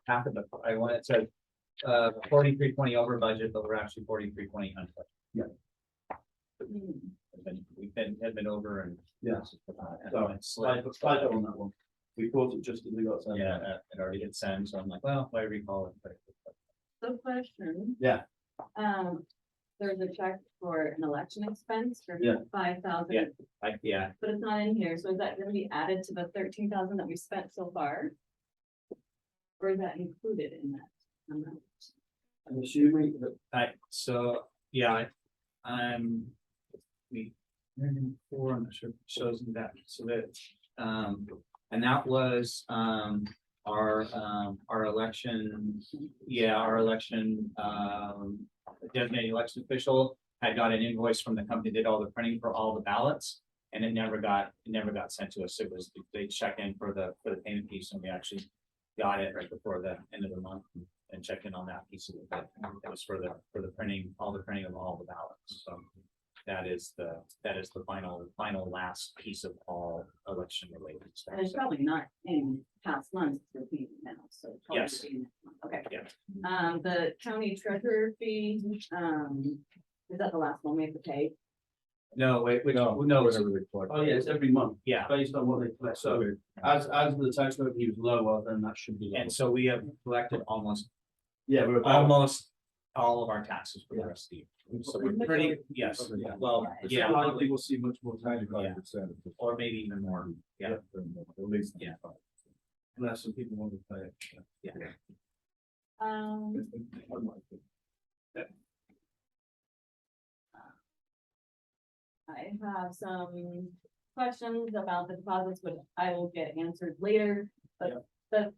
packet. I want it said 4320 over budget, but we're actually 4320 under budget. Yeah. Had been over and. Yeah. So it's slide on that one. We caught it just as we got sent. Yeah, it already hit send, so I'm like, well, if I recall it. So question. Yeah. There's a check for an election expense for Yeah. 5,000. Yeah. But it's not in here, so is that gonna be added to the 13,000 that we spent so far? Or is that included in that amount? I'm assuming that I'm not sure if it shows me that, so that, and that was, our election, designated election official had got an invoice from the company, did all the printing for all the ballots, and it never got sent to us. It was, they check in for the payment piece, and we actually got it right before the end of the month and checked in on that piece of it. It was for the printing, all the printing of all the ballots. So that is the final last piece of all election related stuff. And it's probably not in past months, it's repeating now, so. it's probably Yes. repeating next month. Okay. Yeah. The county treasurer fee, is that the last one we have to pay? No, wait, no. oh yeah, it's every month. Yeah. Based on what they collect. So as the tax revenue is lower, then that should be lower. And so we have collected almost we're about almost all of our taxes for the rest of the year. So we're pretty, yes, well, yeah, Likely we'll see much more than Yeah. 5%. or maybe even more. Yeah. At least. Yeah. unless some people want to pay it. Yeah. I have some questions about the deposits, which I will get answered later, but the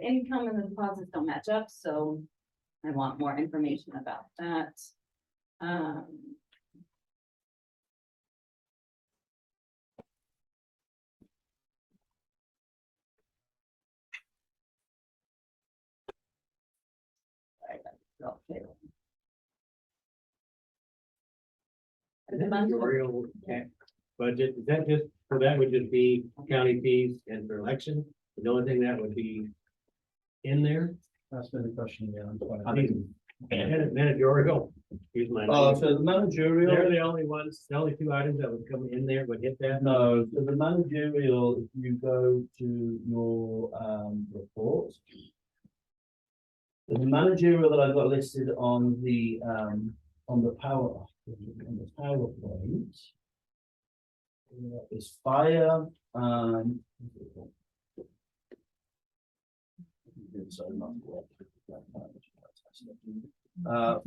income and the deposits don't match up, so I want more information about that. Managerial budget, is that just, so that would just be county fees and for election? The only thing that would be in there? That's been a question, yeah. I mean, managerial. Here's my. So the managerial. They're the only ones, the only 2 items that would come in there would hit that. No, so the managerial, if you go to your report. The managerial that I've got listed on the PowerPoint. Is fire,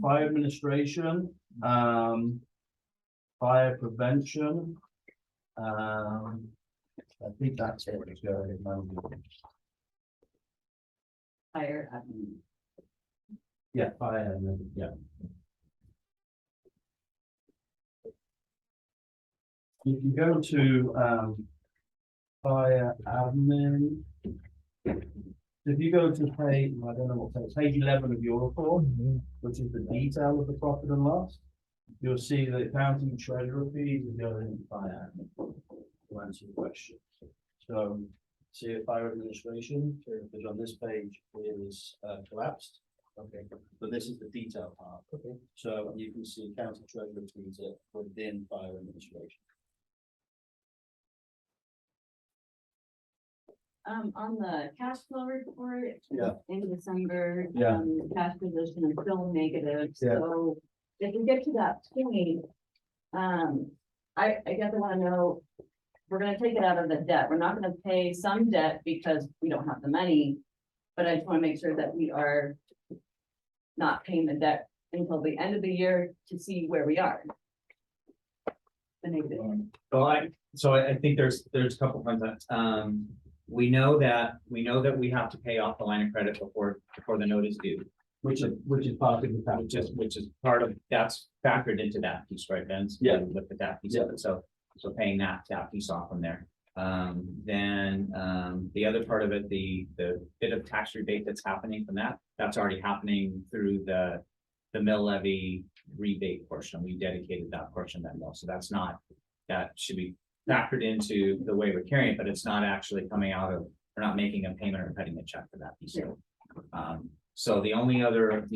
fire administration, fire prevention. I think that's it. Higher admin. Yeah, fire, and then, yeah. You can go to, fire admin. If you go to page, I don't know what page, page 11 of your report, which is the detail of the profit and loss, you'll see the accounting treasurer fees and going into fire admin to answer the question. So, see if fire administration, which on this page is collapsed. Okay, but this is the detail part. Okay. So you can see accounting treasurer fees are within fire administration. On the cash flow report. Yeah. In December. Yeah. The cash position is still negative, Yeah. so if we get to that point, I guess I wanna know, we're gonna take it out of the debt, we're not gonna pay some debt because we don't have the money. But I just wanna make sure that we are not paying the debt until the end of the year to see where we are. The negative. Well, I think there's a couple points that, we know that we have to pay off the line of credit before the note is due. Which is part of the package. Which is part of, that's factored into that piece, right, Ben? So Yeah. we looked at that piece of it, so paying that piece off from there. Then, the other part of it, the bit of tax rebate that's happening from that's already happening through the mill levy rebate portion. We dedicated that portion of that mill, so that should be factored into the way we're carrying it, but it's not actually coming out of, we're not making a payment or cutting a check for that piece of it. So the only other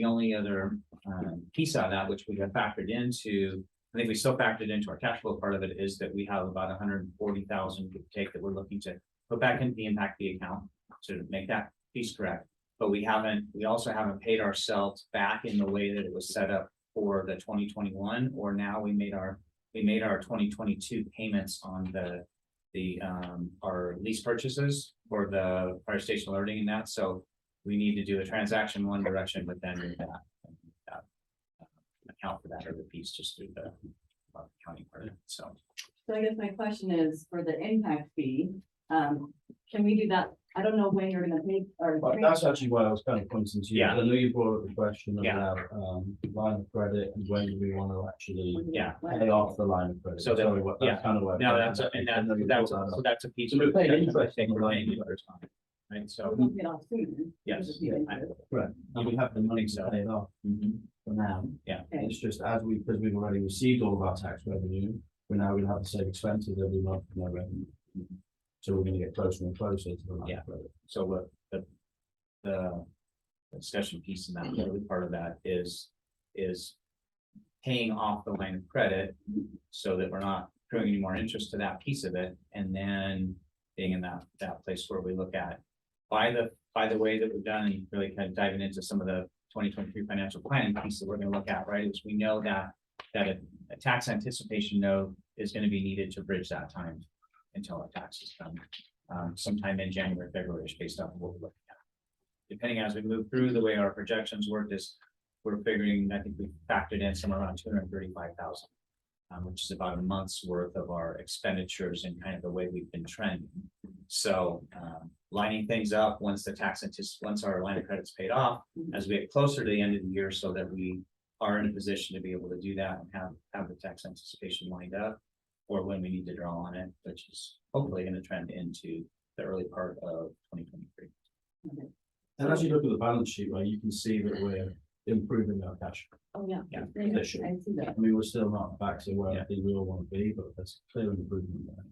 piece of that, which we have factored into, I think we still factored into our cash flow part of it, is that we have about 140,000 to take that we're looking to put back into the impact fee account to make that piece correct. But we also haven't paid ourselves back in the way that it was set up for the 2021, or now we made our 2022 payments on our lease purchases for the fire station alerting and that, so we need to do a transaction one direction, but then move that account for that other piece just through the accounting part of it, so. So I guess my question is, for the impact fee, can we do that? I don't know when you're gonna pay or. But that's actually why I was kind of pointing to you. Yeah. I know you brought up the question Yeah. about line of credit and when do we want to actually Yeah. pay off the line of credit. So that- Sorry, what- yeah. that's kind of what. No, that's a piece. So we're paying that's interest taken on the away line. interest on it, right, so. We're gonna pay it off soon. Yes. Correct, and we have the money to So. pay it off for now. Yeah. Okay. It's just because we've already received all of our tax revenue, we're now gonna have the same expenses every month, no revenue. So we're gonna get closer and closer to the line Yeah. of credit. So what the discussion piece in that, the other part of that is paying off the line of credit so that we're not accruing any more interest to that piece of it, and then being in that place where we look at by the way that we've done, and really kind of diving into some of the 2023 financial planning piece that we're gonna look at, right, is we know that a tax anticipation note is gonna be needed to bridge that time until our taxes come, sometime in January, February, based on what we're looking at. Depending as we move through, the way our projections work is, we're figuring, I think we factored in somewhere around 235,000, which is about a month's worth of our expenditures and kind of the way we've been trending. So, lining things up once our line of credit's paid off, as we get closer to the end of the year, so that we are in a position to be able to do that and have the tax anticipation lined up, or when we need to draw on it, which is hopefully going to trend into the early part of 2023. And as you look at the balance sheet, right, you can see that we're improving our cash Oh, yeah. Yeah. I position. see that. I mean, we're still not back to where Yeah. I think we all want to be, but there's clear improvement there.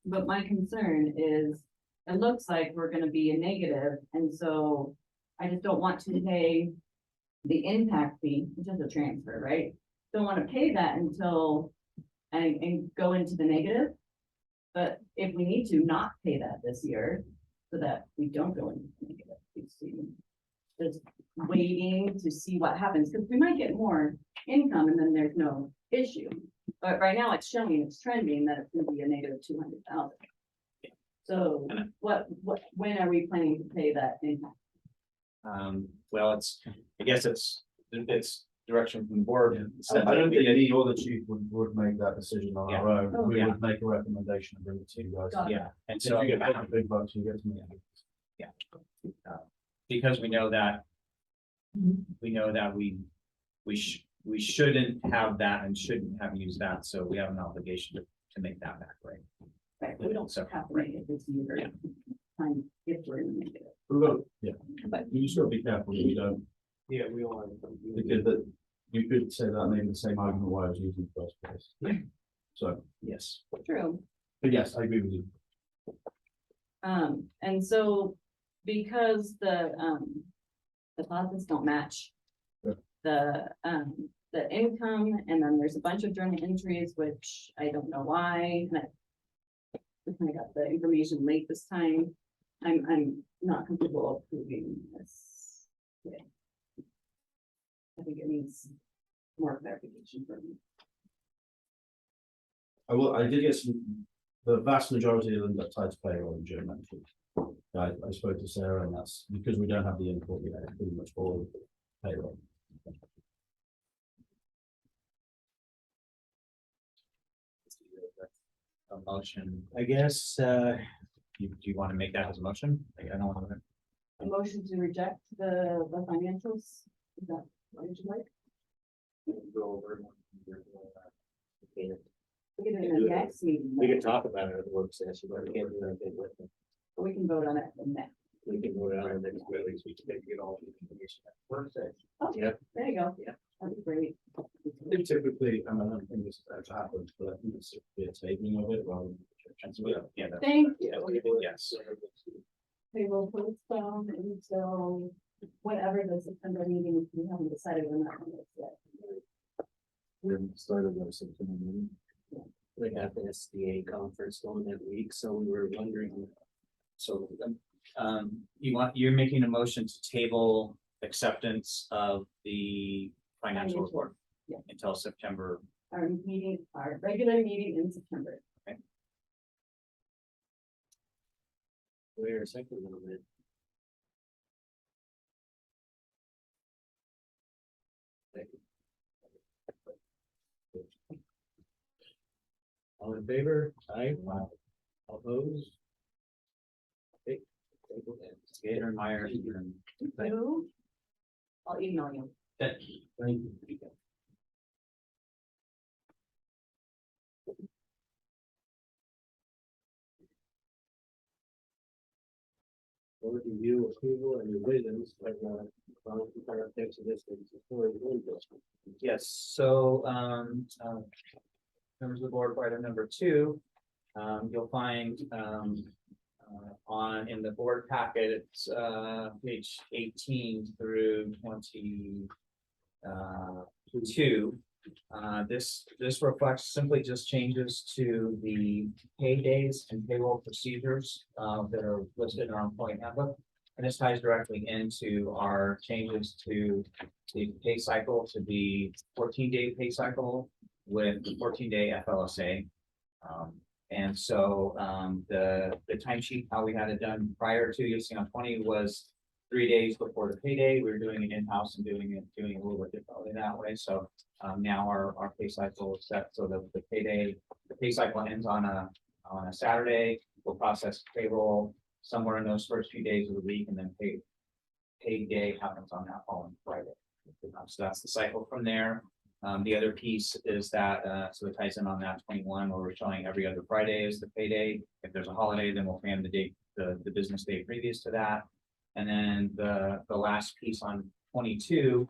But my concern is, it looks like we're gonna be a negative, and so I just don't want to pay the impact fee, which is a transfer, right? Don't wanna pay that until, and go into the negative. But if we need to not pay that this year, so that we don't go into the negative, you see. Just waiting to see what happens, because we might get more income and then there's no issue. But right now it's trending that it's gonna be a negative 200,000. So when are we planning to pay that impact? Well, I guess it's direction from the board. I don't think any or the chief would make that decision on our own. Oh, We yeah. would make a recommendation and bring it to you guys. Got it. Yeah, and So so you get big bucks, you get some. because we know that we know that we shouldn't have that and shouldn't have used that, so we have an obligation to make that back, right? Right, we don't have to make it this year. Time if we're in the negative. We're gonna, yeah, But- you just gotta be careful that we don't, Yeah, we all have. because that, you could say that maybe the same argument why I was using the first place. So, yes, True. but yes, I agree with you. And so because the deposits don't match Yeah. the income, and then there's a bunch of journal entries, which I don't know why, and I got the information late this time. I'm not comfortable approving this. today. I think it needs more clarification from me. I did get some, the vast majority of them got tied to payroll and Jim actually. I spoke to Sarah, and that's because we don't have the import yet, it's pretty much all payroll. A motion, I guess, do you want to make that as a motion? Like, I don't want to. A motion to reject the financials, is that what you'd like? go over. We can do it in the next meeting. We can talk about it at the work session, but we can't do anything with it. We can vote on it in that. We can go down and then at least we can get all the information at the work session. Oh, Yep. there you go. Yeah. That'd be great. I think typically, I don't think this has ever happened, but I think it's a tabling of it rather than. Yeah, that's- Thank Yeah, you. we can, Yes. We will postpone until whatever the September meeting, we haven't decided on that one yet. We haven't started our September meeting. They have the SDA conference going that week, so we were wondering. So, you're making a motion to table acceptance of the financial report Yeah. until September. Our meeting, our regular meeting in September. Wait a second, a little bit. All in favor? Aye. All opposed? Okay. Gator Meyer. and- Who? I'll email you. Thank you. Board review approval and revisions, but our text of this is before the board goes. Yes, so, members of the board, for item number 2, you'll find, in the board packet, it's, page 18 through 22. This reflects simply just changes to the paydays and payroll procedures, that are listed in our employee handbook. And this ties directly into our changes to the pay cycle to the 14-day pay cycle with the 14-day FLSA. And so the timesheet, how we had it done prior to, you'll see on 20 was 3 days before the payday. We were doing it in-house and doing it a little bit differently that way. So now our pay cycle is set so that the pay cycle ends on a Saturday. We'll process payroll somewhere in those first few days of the week, and then payday happens on that following Friday. So that's the cycle from there. The other piece is that, so it ties in on that 21, where we're showing every other Friday is the payday. If there's a holiday, then we'll pay them the date, the business day previous to that. And then the last piece on 22,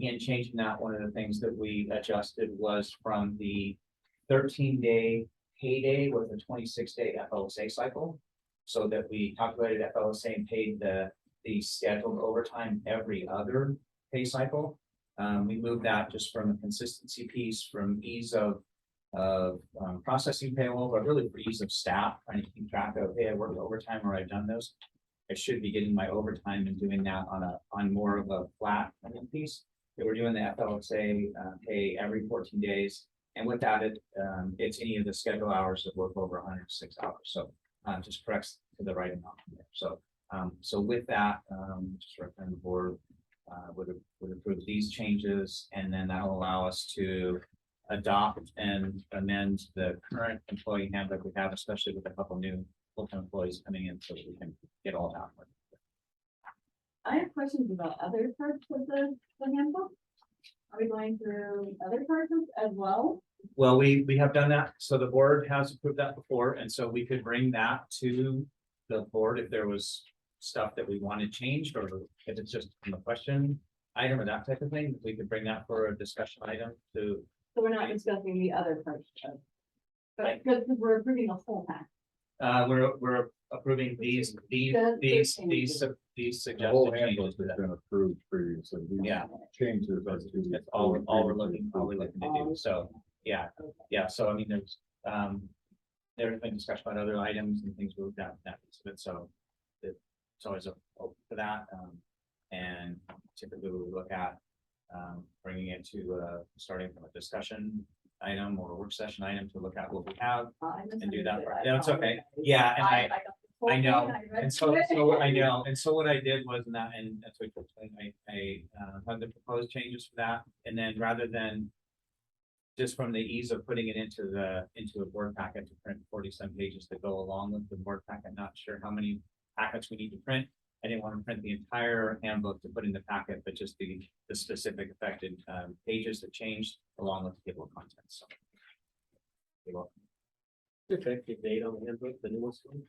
in changing that, one of the things that we adjusted was from the 13-day payday with a 26-day FLSA cycle. So that we calculated FLSA and paid the scheduled overtime every other pay cycle. We moved that just from a consistency piece, from ease of processing payroll, but really for ease of staff, trying to keep track of, hey, I worked overtime or I've done those. I should be getting my overtime and doing that on more of a flat piece. They were doing the FLSA pay every 14 days. And with that, it's any of the schedule hours that work over 106 hours. So just corrects to the right amount from there. So so with that, just recommend the board would approve these changes, and then that'll allow us to adopt and amend the current employee handbook we have, especially with a couple new full-time employees coming in, so we can get all that. I have questions about other parts of the handbook. Are we going through other parts as well? Well, we have done that, so the board has approved that before, and so we could bring that to the board if there was stuff that we wanted changed, or if it's just a question item or that type of thing, we could bring that for a discussion item to. So we're not discussing the other parts of. But because we're approving the whole pack. We're approving these The whole suggested handbook changes has to that. been approved previously. These Yeah. Changes as to. That's all we're looking to do, so, yeah, so I mean, there's been discussion about other items and things we've got that piece of it, so. It's always open for that, and typically we would look at, bringing it to, starting from a discussion item or a work session item to look at what we have and do that. Yeah, it's okay, yeah, and I know, and so I know, and so what I did was that, and that's what I had the proposed changes for that, and then rather than. Just from the ease of putting it into a board packet to print 40-some pages to go along with the board packet, not sure how many packets we need to print. I didn't want to print the entire handbook to put in the packet, but just the specific affected pages that changed along with the table of contents, so. You're welcome. Effective date on the handbook, the newest one.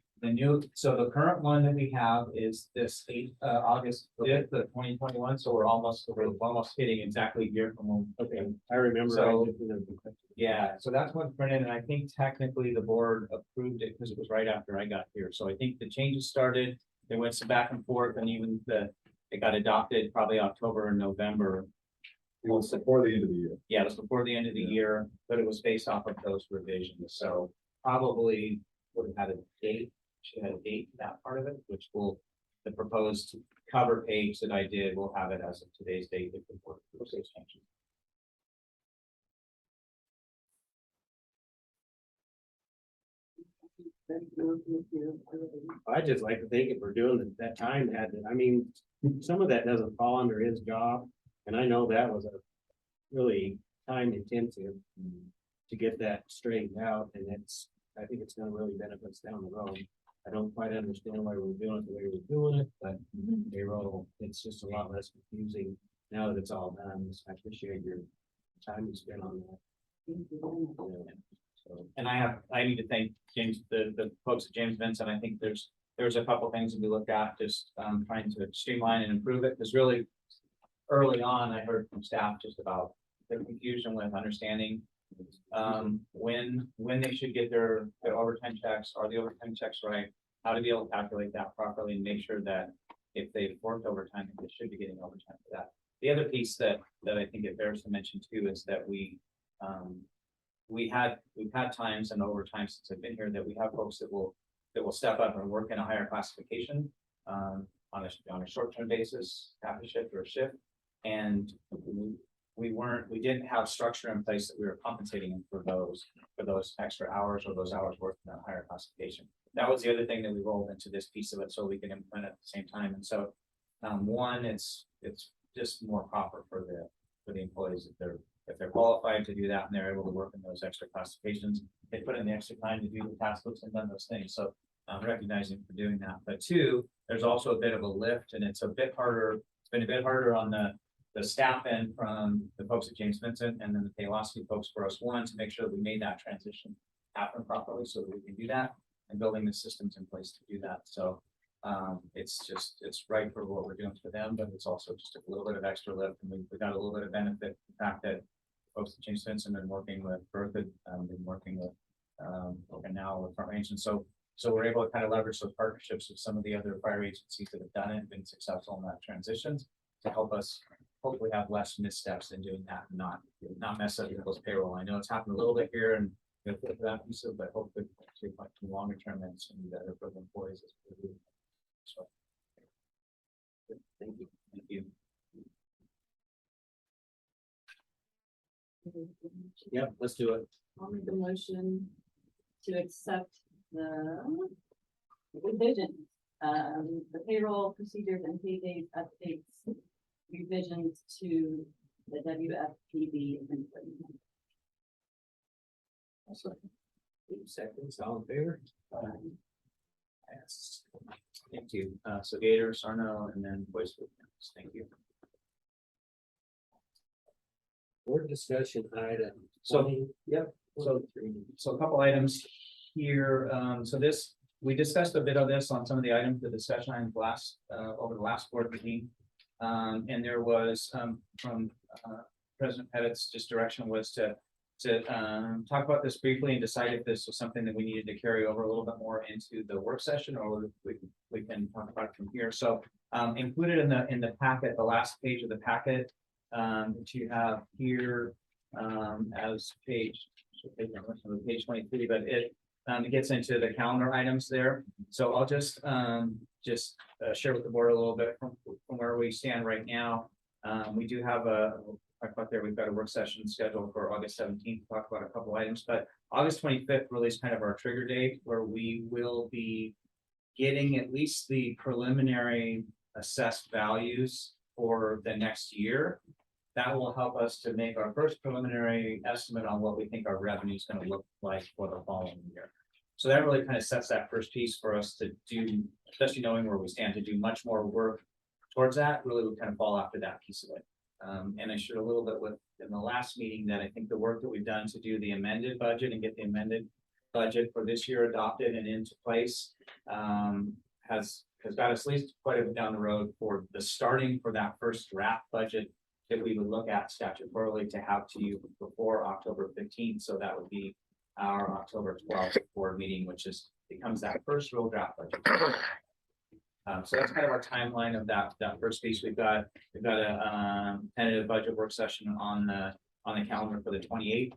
So the current one that we have is this August 5th of 2021, so we're almost hitting exactly a year from when. Okay, I remember. So, yeah, so that's what's printed, and I think technically the board approved it because it was right after I got here, so I think the changes started, there went some back and forth, and even it got adopted probably October and November. It was before the end of the year. Yeah, it was before the end of the year, but it was based off of those revisions, so probably would have had a date, should have a date for that part of it, which will, the proposed cover page that I did will have it as of today's date if the board approves those changes. I just like to think if we're doing it, that time had, I mean, some of that doesn't fall under his job. And I know that was a really time intensive to get that straightened out, and I think it's gonna really benefit us down the road. I don't quite understand why we're doing it the way we're doing it, but payroll, it's just a lot less confusing now that it's all done. I appreciate your time you spent on that. Yeah, so. And I need to thank James, the folks at James Vincent. I think there's a couple things that we looked at, just trying to streamline and improve it, because really early on, I heard from staff just about the confusion with understanding when they should get their overtime checks, are the overtime checks right, how to be able to calculate that properly and make sure that if they've worked overtime, they should be getting overtime for that. The other piece that I think it bears to mention too is that we've had times and over time since I've been here that we have folks that will step up and work in a higher classification on a short-term basis, half a shift or a shift. And we didn't have structure in place that we were compensating them for those extra hours or those hours worked in a higher classification. That was the other thing that we rolled into this piece of it so we can implement it at the same time. And so one, it's just more proper for the employees if they're qualified to do that and they're able to work in those extra classifications, they put in the extra time to do the task books and done those things. So recognizing for doing that. But two, there's also a bit of a lift, and it's a bit harder. It's been a bit harder on the staff end from the folks at James Vincent and then the Paylosky folks for us, one, to make sure that we made that transition happen properly so that we can do that, and building the systems in place to do that. So it's right for what we're doing for them, but it's also just a little bit of extra lift, and we got a little bit of benefit the fact that folks at James Vincent have been working with Bertha, been working with working now with Front Range, and so we're able to kind of leverage those partnerships with some of the other fire agencies that have done it and been successful in that transitions to help us hopefully have less missteps in doing that and not mess up people's payroll. I know it's happened a little bit here and for that piece of, but hopefully to longer term and it's going to be better for the employees. So thank you. Thank you. Yep, let's do it. I'll make the motion to accept the revision, the payroll procedures and Paydays updates revisions to the WFPD. Seconds, all in favor? Yes. Thank you. So Gator, Sarno, and then voice. Thank you. Board discussion item. So, 20. yep, so a couple items here. So this, we discussed a bit of this on some of the items, the discussion items over the last board meeting. And there was, from President Pettit's just direction was to talk about this briefly and decide if this was something that we needed to carry over a little bit more into the work session, or we can talk about it from here. So included in the packet, the last page of the packet that you have here as page 23, but it gets into the calendar items there. So I'll just share with the board a little bit from where we stand right now. We do have we've got a work session scheduled for August 17th to talk about a couple items, but August 25th really is kind of our trigger date where we will be getting at least the preliminary assessed values for the next year. That will help us to make our first preliminary estimate on what we think our revenue is going to look like for the following year. So that really kind of sets that first piece for us to do, especially knowing where we stand, to do much more work towards that. Really would kind of fall after that piece of it. And I shared a little bit in the last meeting that I think the work that we've done to do the amended budget and get the amended budget for this year adopted and into place has got us at least quite a bit down the road for the starting for that first draft budget that we would look at statutorily to have to you before October 15th. So that would be our October 12th board meeting, which becomes that first real draft budget. So that's kind of our timeline of that first piece. We've got a tentative budget work session on the calendar for the 28th,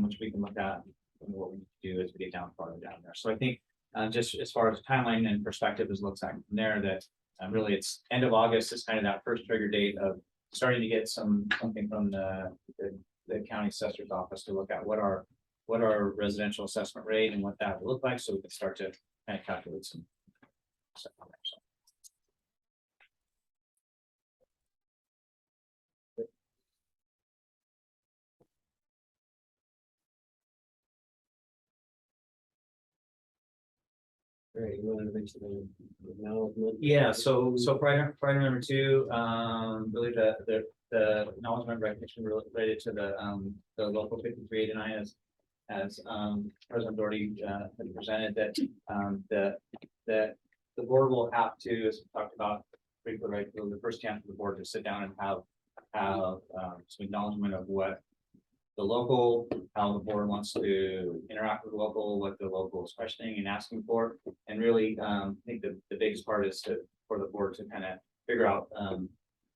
which we can look at. And what we need to do as we get farther down there. So I think just as far as timeline and perspective is looks like from there, that really it's end of August is kind of that first trigger date of starting to get something from the county assessor's office to look at what our residential assessment rate and what that would look like, so we can start to kind of calculate some. Right, you wanted to mention the acknowledgement? Yeah, so prior number 2, really the acknowledgement recognition related to the local 5389 as President Doherty had presented that the board will have to, as we talked about briefly, right, the first chance for the board to sit down and have some acknowledgement of what the local, how the board wants to interact with the local, what the local is questioning and asking for. And really, I think the biggest part is for the board to kind of figure out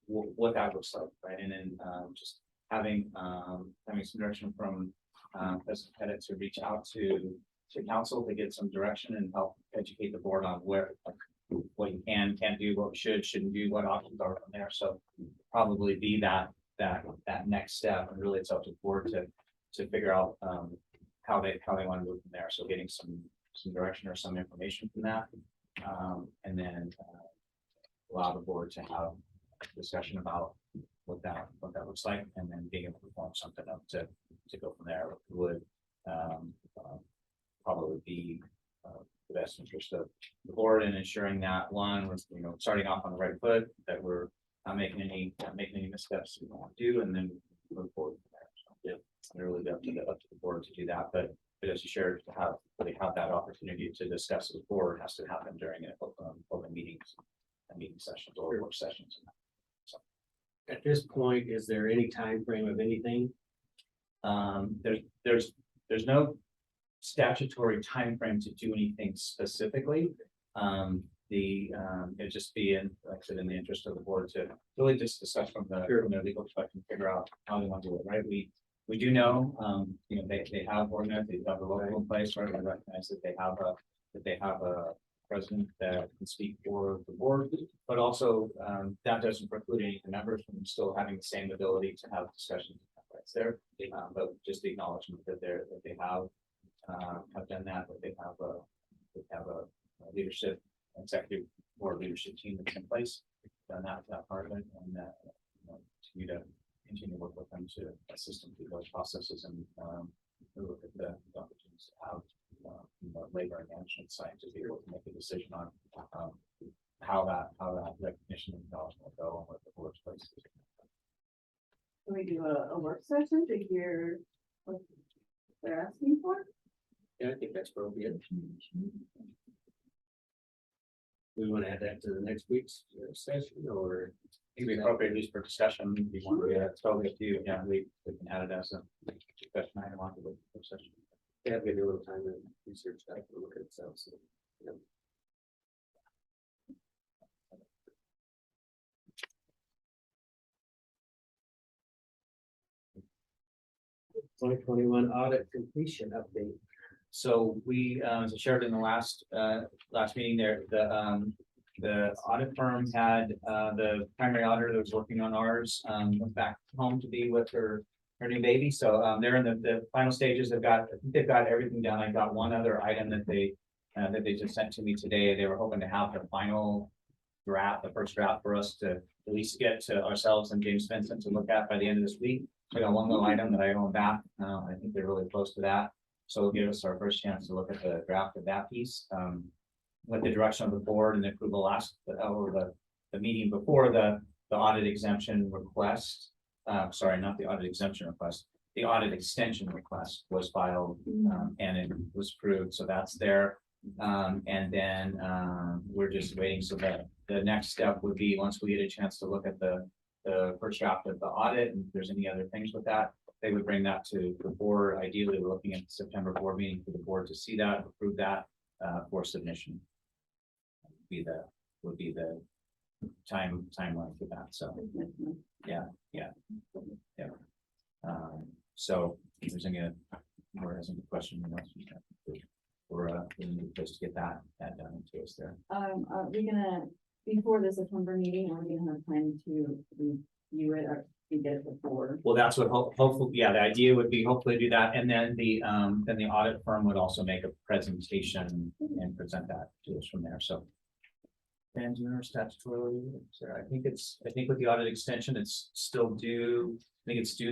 what that looks like, right? And then just having some direction from President Pettit to reach out to council to get some direction and help educate the board on what you can't do, what we shouldn't do, what options are from there. So probably be that next step, and really it's up to the board to figure out how they want to move from there. So getting some direction or some information from that, and then allow the board to have a discussion about what that looks like, and then being able to form something up to go from there. Would probably be the best interest of the board in ensuring that one, we're starting off on the right foot, that we're not making any missteps we don't want to do, and then move forward from there. So, yeah, it's really up to the board to do that. But as you shared, to really have that opportunity to discuss with the board has to happen during an open meetings, meeting sessions or work sessions. So at this point, is there any time frame of anything? There's no statutory time frame to do anything specifically. It'd just be in, like I said, in the interest of the board to really just discuss from their legal perspective and figure out how they want to do it, right? We do know, they have ordinance, they have a local in place, right? We recognize that they have a president that can speak for the board, but also that doesn't preclude any of the members from still having the same ability to have discussions rights there. But just the acknowledgement that they have done that they have a leadership, executive board leadership team that's in place, done that part of it, and continue to work with them to assist them through those processes and look at the opportunities to have labor and management side to be able to make a decision on, how that recognition and acknowledgement will go and what the board's place is. Can we do a work session to hear what they're asking for? Yeah, I think that's appropriate. We want to add that to the next week's session, or? It'd be appropriate, at least for discussion, if you want to, yeah, it's totally up to you, yeah, we can add it as a discussion item onto the work session. Yeah, give you a little time to research that, and look at itself, so. Yeah. 2021 audit completion update. So we, as I shared in the last meeting there, the audit firm had, the primary auditor that was working on ours, went back home to be with her new baby. So, they're in the final stages. I think they've got everything done. I got one other item that they just sent to me today. They were hoping to have the final draft, the first draft for us to at least get to ourselves and James Vincent to look at by the end of this week. I got one little item that I owe them back. I think they're really close to that. So it'll give us our first chance to look at the draft of that piece. With the direction of the board and the approval or the meeting before the audit exemption request. Sorry, not the audit exemption request. The audit extension request was filed, and it was approved. So that's there. And then we're just waiting. So that the next step would be, once we get a chance to look at the first draft of the audit, and if there's any other things with that, they would bring that to the board. Ideally, we're looking at the September board meeting for the board to see that, approve that for submission. Would be the timeline for that. So yeah. So if there's any more has any question, we're in a place to get that done to us there. Are we gonna, before the September meeting, are we gonna have time to review it or we get it before? Well, that's what hopefully, yeah, the idea would be hopefully do that, and then the audit firm would also make a presentation and present that to us from there. So. And do you know statutorily, I think with the audit extension, it's still due. I think it's due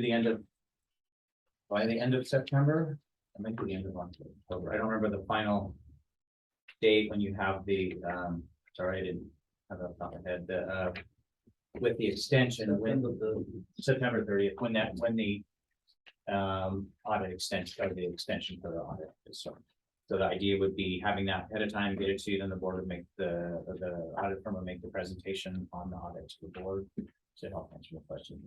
by the end of September. I might be the end of October. I don't remember the final date when you have the. Sorry, I didn't have that off my head. With the extension, when the September 30th, when the audit extension or the extension for the audit is so. So the idea would be having that ahead of time, get it to you, then the board would make the audit firm would make the presentation on the audit to the board to help answer the question.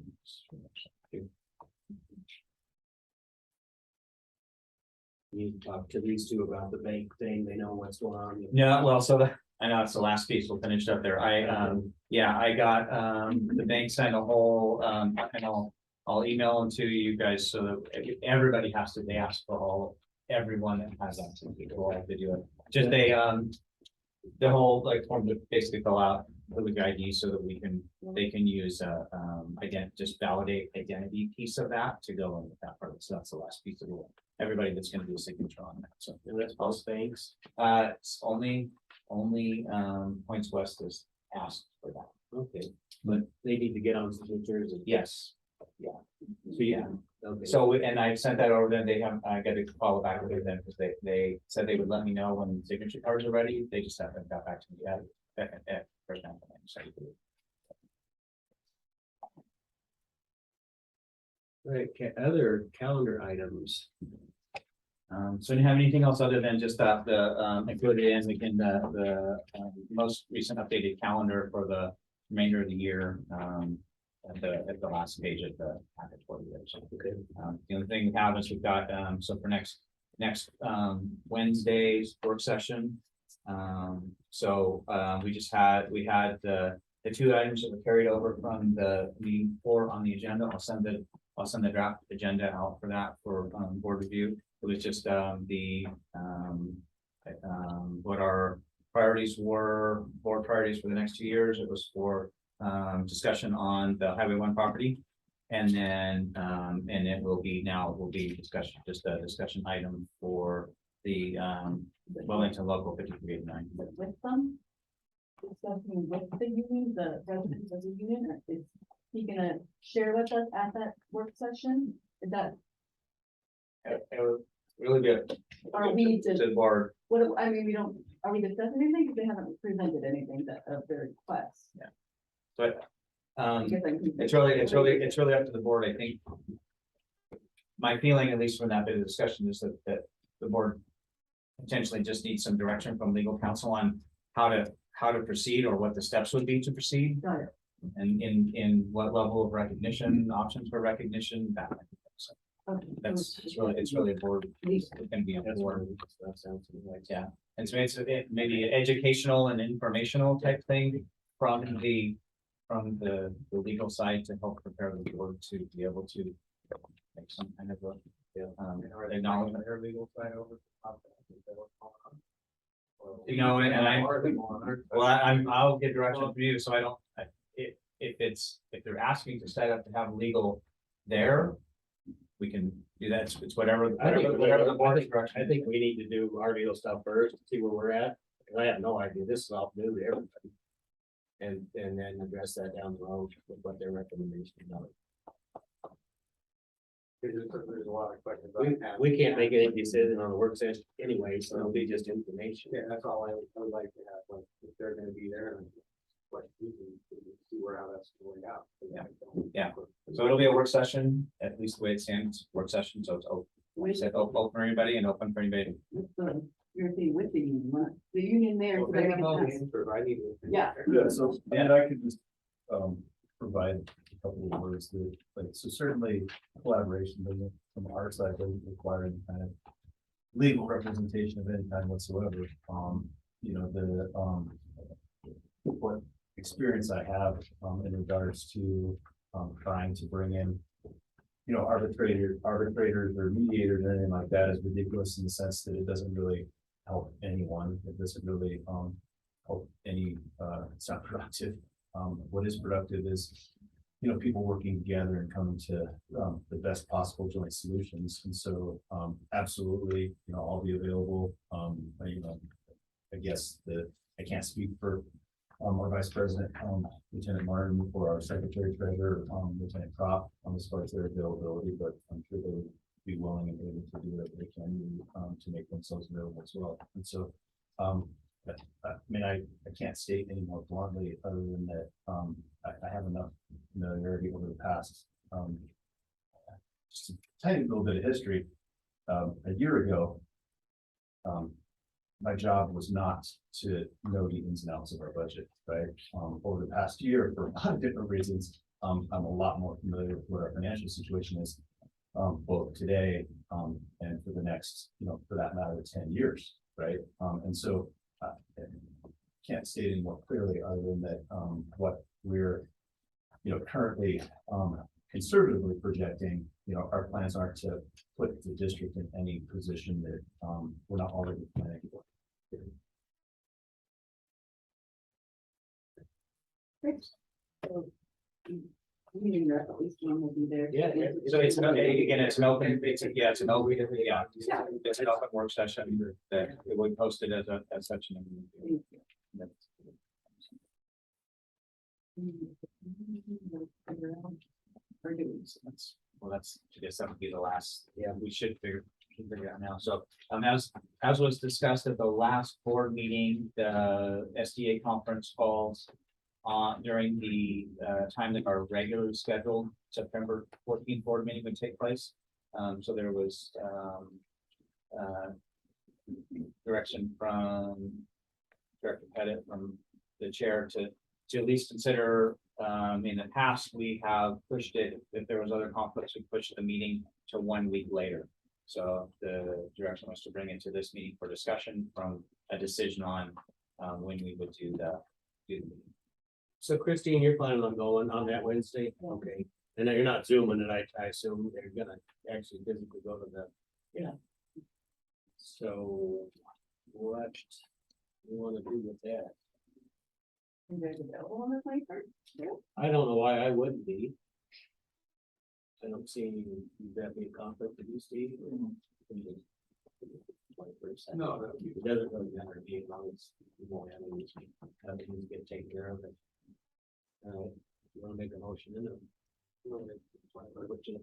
You talk to these two about the bank thing, they know what's going on. Yeah, well, so I know it's the last piece, we'll finish up there. I got, the bank sent a whole, and I'll email them to you guys so that everybody they ask for everyone that has access will have to do it. Just the whole form to basically fill out the ID so that they can use just validate identity piece of that to go in with that part. So that's the last piece of it. Everybody that's going to do a signature on that. So And that's both banks. it's only Points West is asked for that. Okay, but they need to get on signatures. Yes. Yeah. So yeah. Okay. So, and I sent that over, then I got to follow back with them because they said they would let me know when signature cards are ready. They just haven't got back to me yet. First time. Right, other calendar items. So do you have anything else other than just that included in the most recent updated calendar for the remainder of the year? At the last page of the package for you. So, Okay. the only thing we have is we've got so for next Wednesday's work session. We had the two items that were carried over from the meeting before on the agenda. I'll send the draft agenda out for that for board review. It was just what our priorities were, board priorities for the next 2 years. It was for discussion on the Highway 1 property. And then it will be discussion, just a discussion item for the Wellington local 5389. With them? Discussing with the union, the residents of the union, or is he gonna share with us at that work session? Is that? really good. Are we To to, the board, what, I mean, we don't, are we discussing anything? Because they haven't presented anything that, of their request. but, I guess I'm confused. it's really up to the board, I think. My feeling, at least from that bit of discussion, is that the board potentially just needs some direction from legal counsel on how to proceed or what the steps would be to proceed. Got it. And in what level of recognition, options for recognition, that. So Okay. it's really a board, it can be a board. That sounds like. Yeah, and so it's maybe an educational and informational type thing from the legal side to help prepare the board to be able to make some kind of a acknowledgement. Their legal side over. You know, and I'll get direction from you, so I don't, if they're asking to set up to have legal there, we can do that, it's whatever the board's direction. I think we need to do our legal stuff first, see where we're at, because I have no idea, this is all new to everybody. And then address that down the road with what their recommendations are. There's a lot of questions. We can't make any decision on the work session anyway, so it'll be just information. Yeah, that's all I would like to have, like, if they're gonna be there and what, we can see where how that's going out. Yeah. So it'll be a work session, at least the way it stands, work session, so it's open for anybody and open for anybody. You're saying with the union, not the union there. Well, they have all the answers, I need to. Yeah. Yeah, so, and I could just, provide a couple of words that, like, so certainly collaboration doesn't, from our side, doesn't require any kind of legal representation of any kind whatsoever. You know, what experience I have, in regards to, trying to bring in, you know, arbitrators or mediators or anything like that is ridiculous in the sense that it doesn't really help anyone. It doesn't really, help any, it's not productive. What is productive is, you know, people working together and coming to the best possible joint solutions. And so, absolutely, you know, I'll be available. You know, I guess I can't speak for our Vice President, Lieutenant Martin, or our Secretary Treasurer, Lieutenant Crop, as far as their availability, but I'm sure they would be willing and able to do whatever they can to make themselves available as well. And so, I mean, I can't state any more bluntly other than that, I have enough familiarity over the past, just a tiny little bit of history. A year ago, my job was not to know the ins and outs of our budget, right? Over the past year, for a lot of different reasons, I'm a lot more familiar with what our financial situation is, both today, and for the next, you know, for that matter, 10 years, right? And so can't state any more clearly other than that, what we're, you know, currently, conservatively projecting, you know, our plans aren't to put the district in any position that, we're not already planning for. Meaning that at least one will be there. Yeah, so it's again, it's an open, it's an open, it's an open work session that we posted as such. That's, I guess that would be the last, we should figure out now. So, as was discussed at the last board meeting, the SDA conference calls during the time that our regularly scheduled September 14th board meeting would take place. So there was direction from Director Pettit, from the chair, to at least consider, in the past, we have pushed it, if there was other conflicts, we pushed the meeting to 1 week later. So the direction was to bring it to this meeting for discussion from a decision on when we would do the meeting. So Christine, you're planning on going on that Wednesday? Okay. And then you're not zooming it, I assume they're gonna actually physically go to the. Yeah. So what do you wanna do with that? You guys available on the 21st? I don't know why I wouldn't be. I don't see any, that be a conflict with you, Steve? No, It doesn't really matter to me as long as you won't have any, get taken care of it. You wanna make a motion in it?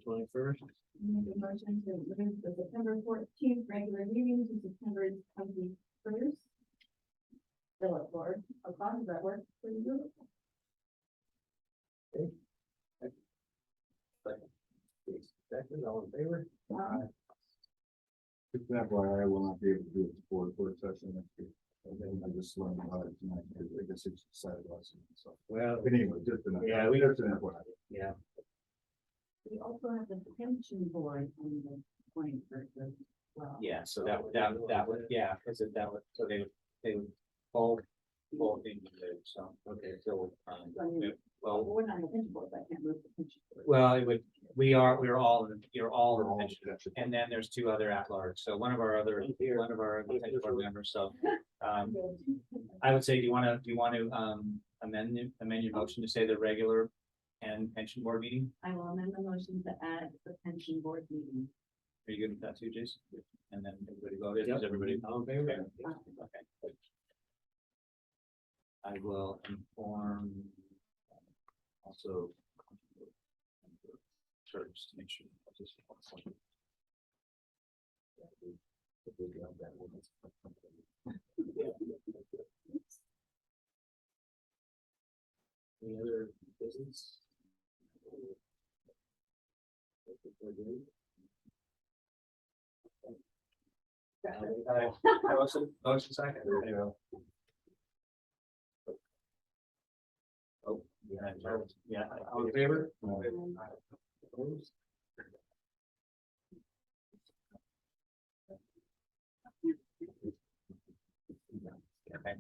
21st. Make a motion to move the September 14th regular meeting to September 21st. Philip Lord, how does that work for you? Second, all in favor? Just that why I will not be able to do it before the court session next week. And then I just learned about it tonight, because I guess it's decided last week, so. Well, But anyway, just enough. Yeah, we- Just enough. yeah, We also have the pension board on the 21st as well. Yeah, so that would, yeah, because so they would both into it, so, okay, so, well, We're not on the pension board, so I can't move the pension board. well, it would, you're all in the pension. And then there's two other at large, so one of our other pension board members, so, I would say, do you want to, amend your motion to say the regular and pension board meeting? I will amend the motion to add the pension board meeting. Are you good with that too, Jason? And then everybody voted, Yep. is everybody? all in favor? Okay. I will inform also. Sure, just to make sure. Any other business? Motion second. Oh, yeah, all in favor? Opposed? Okay.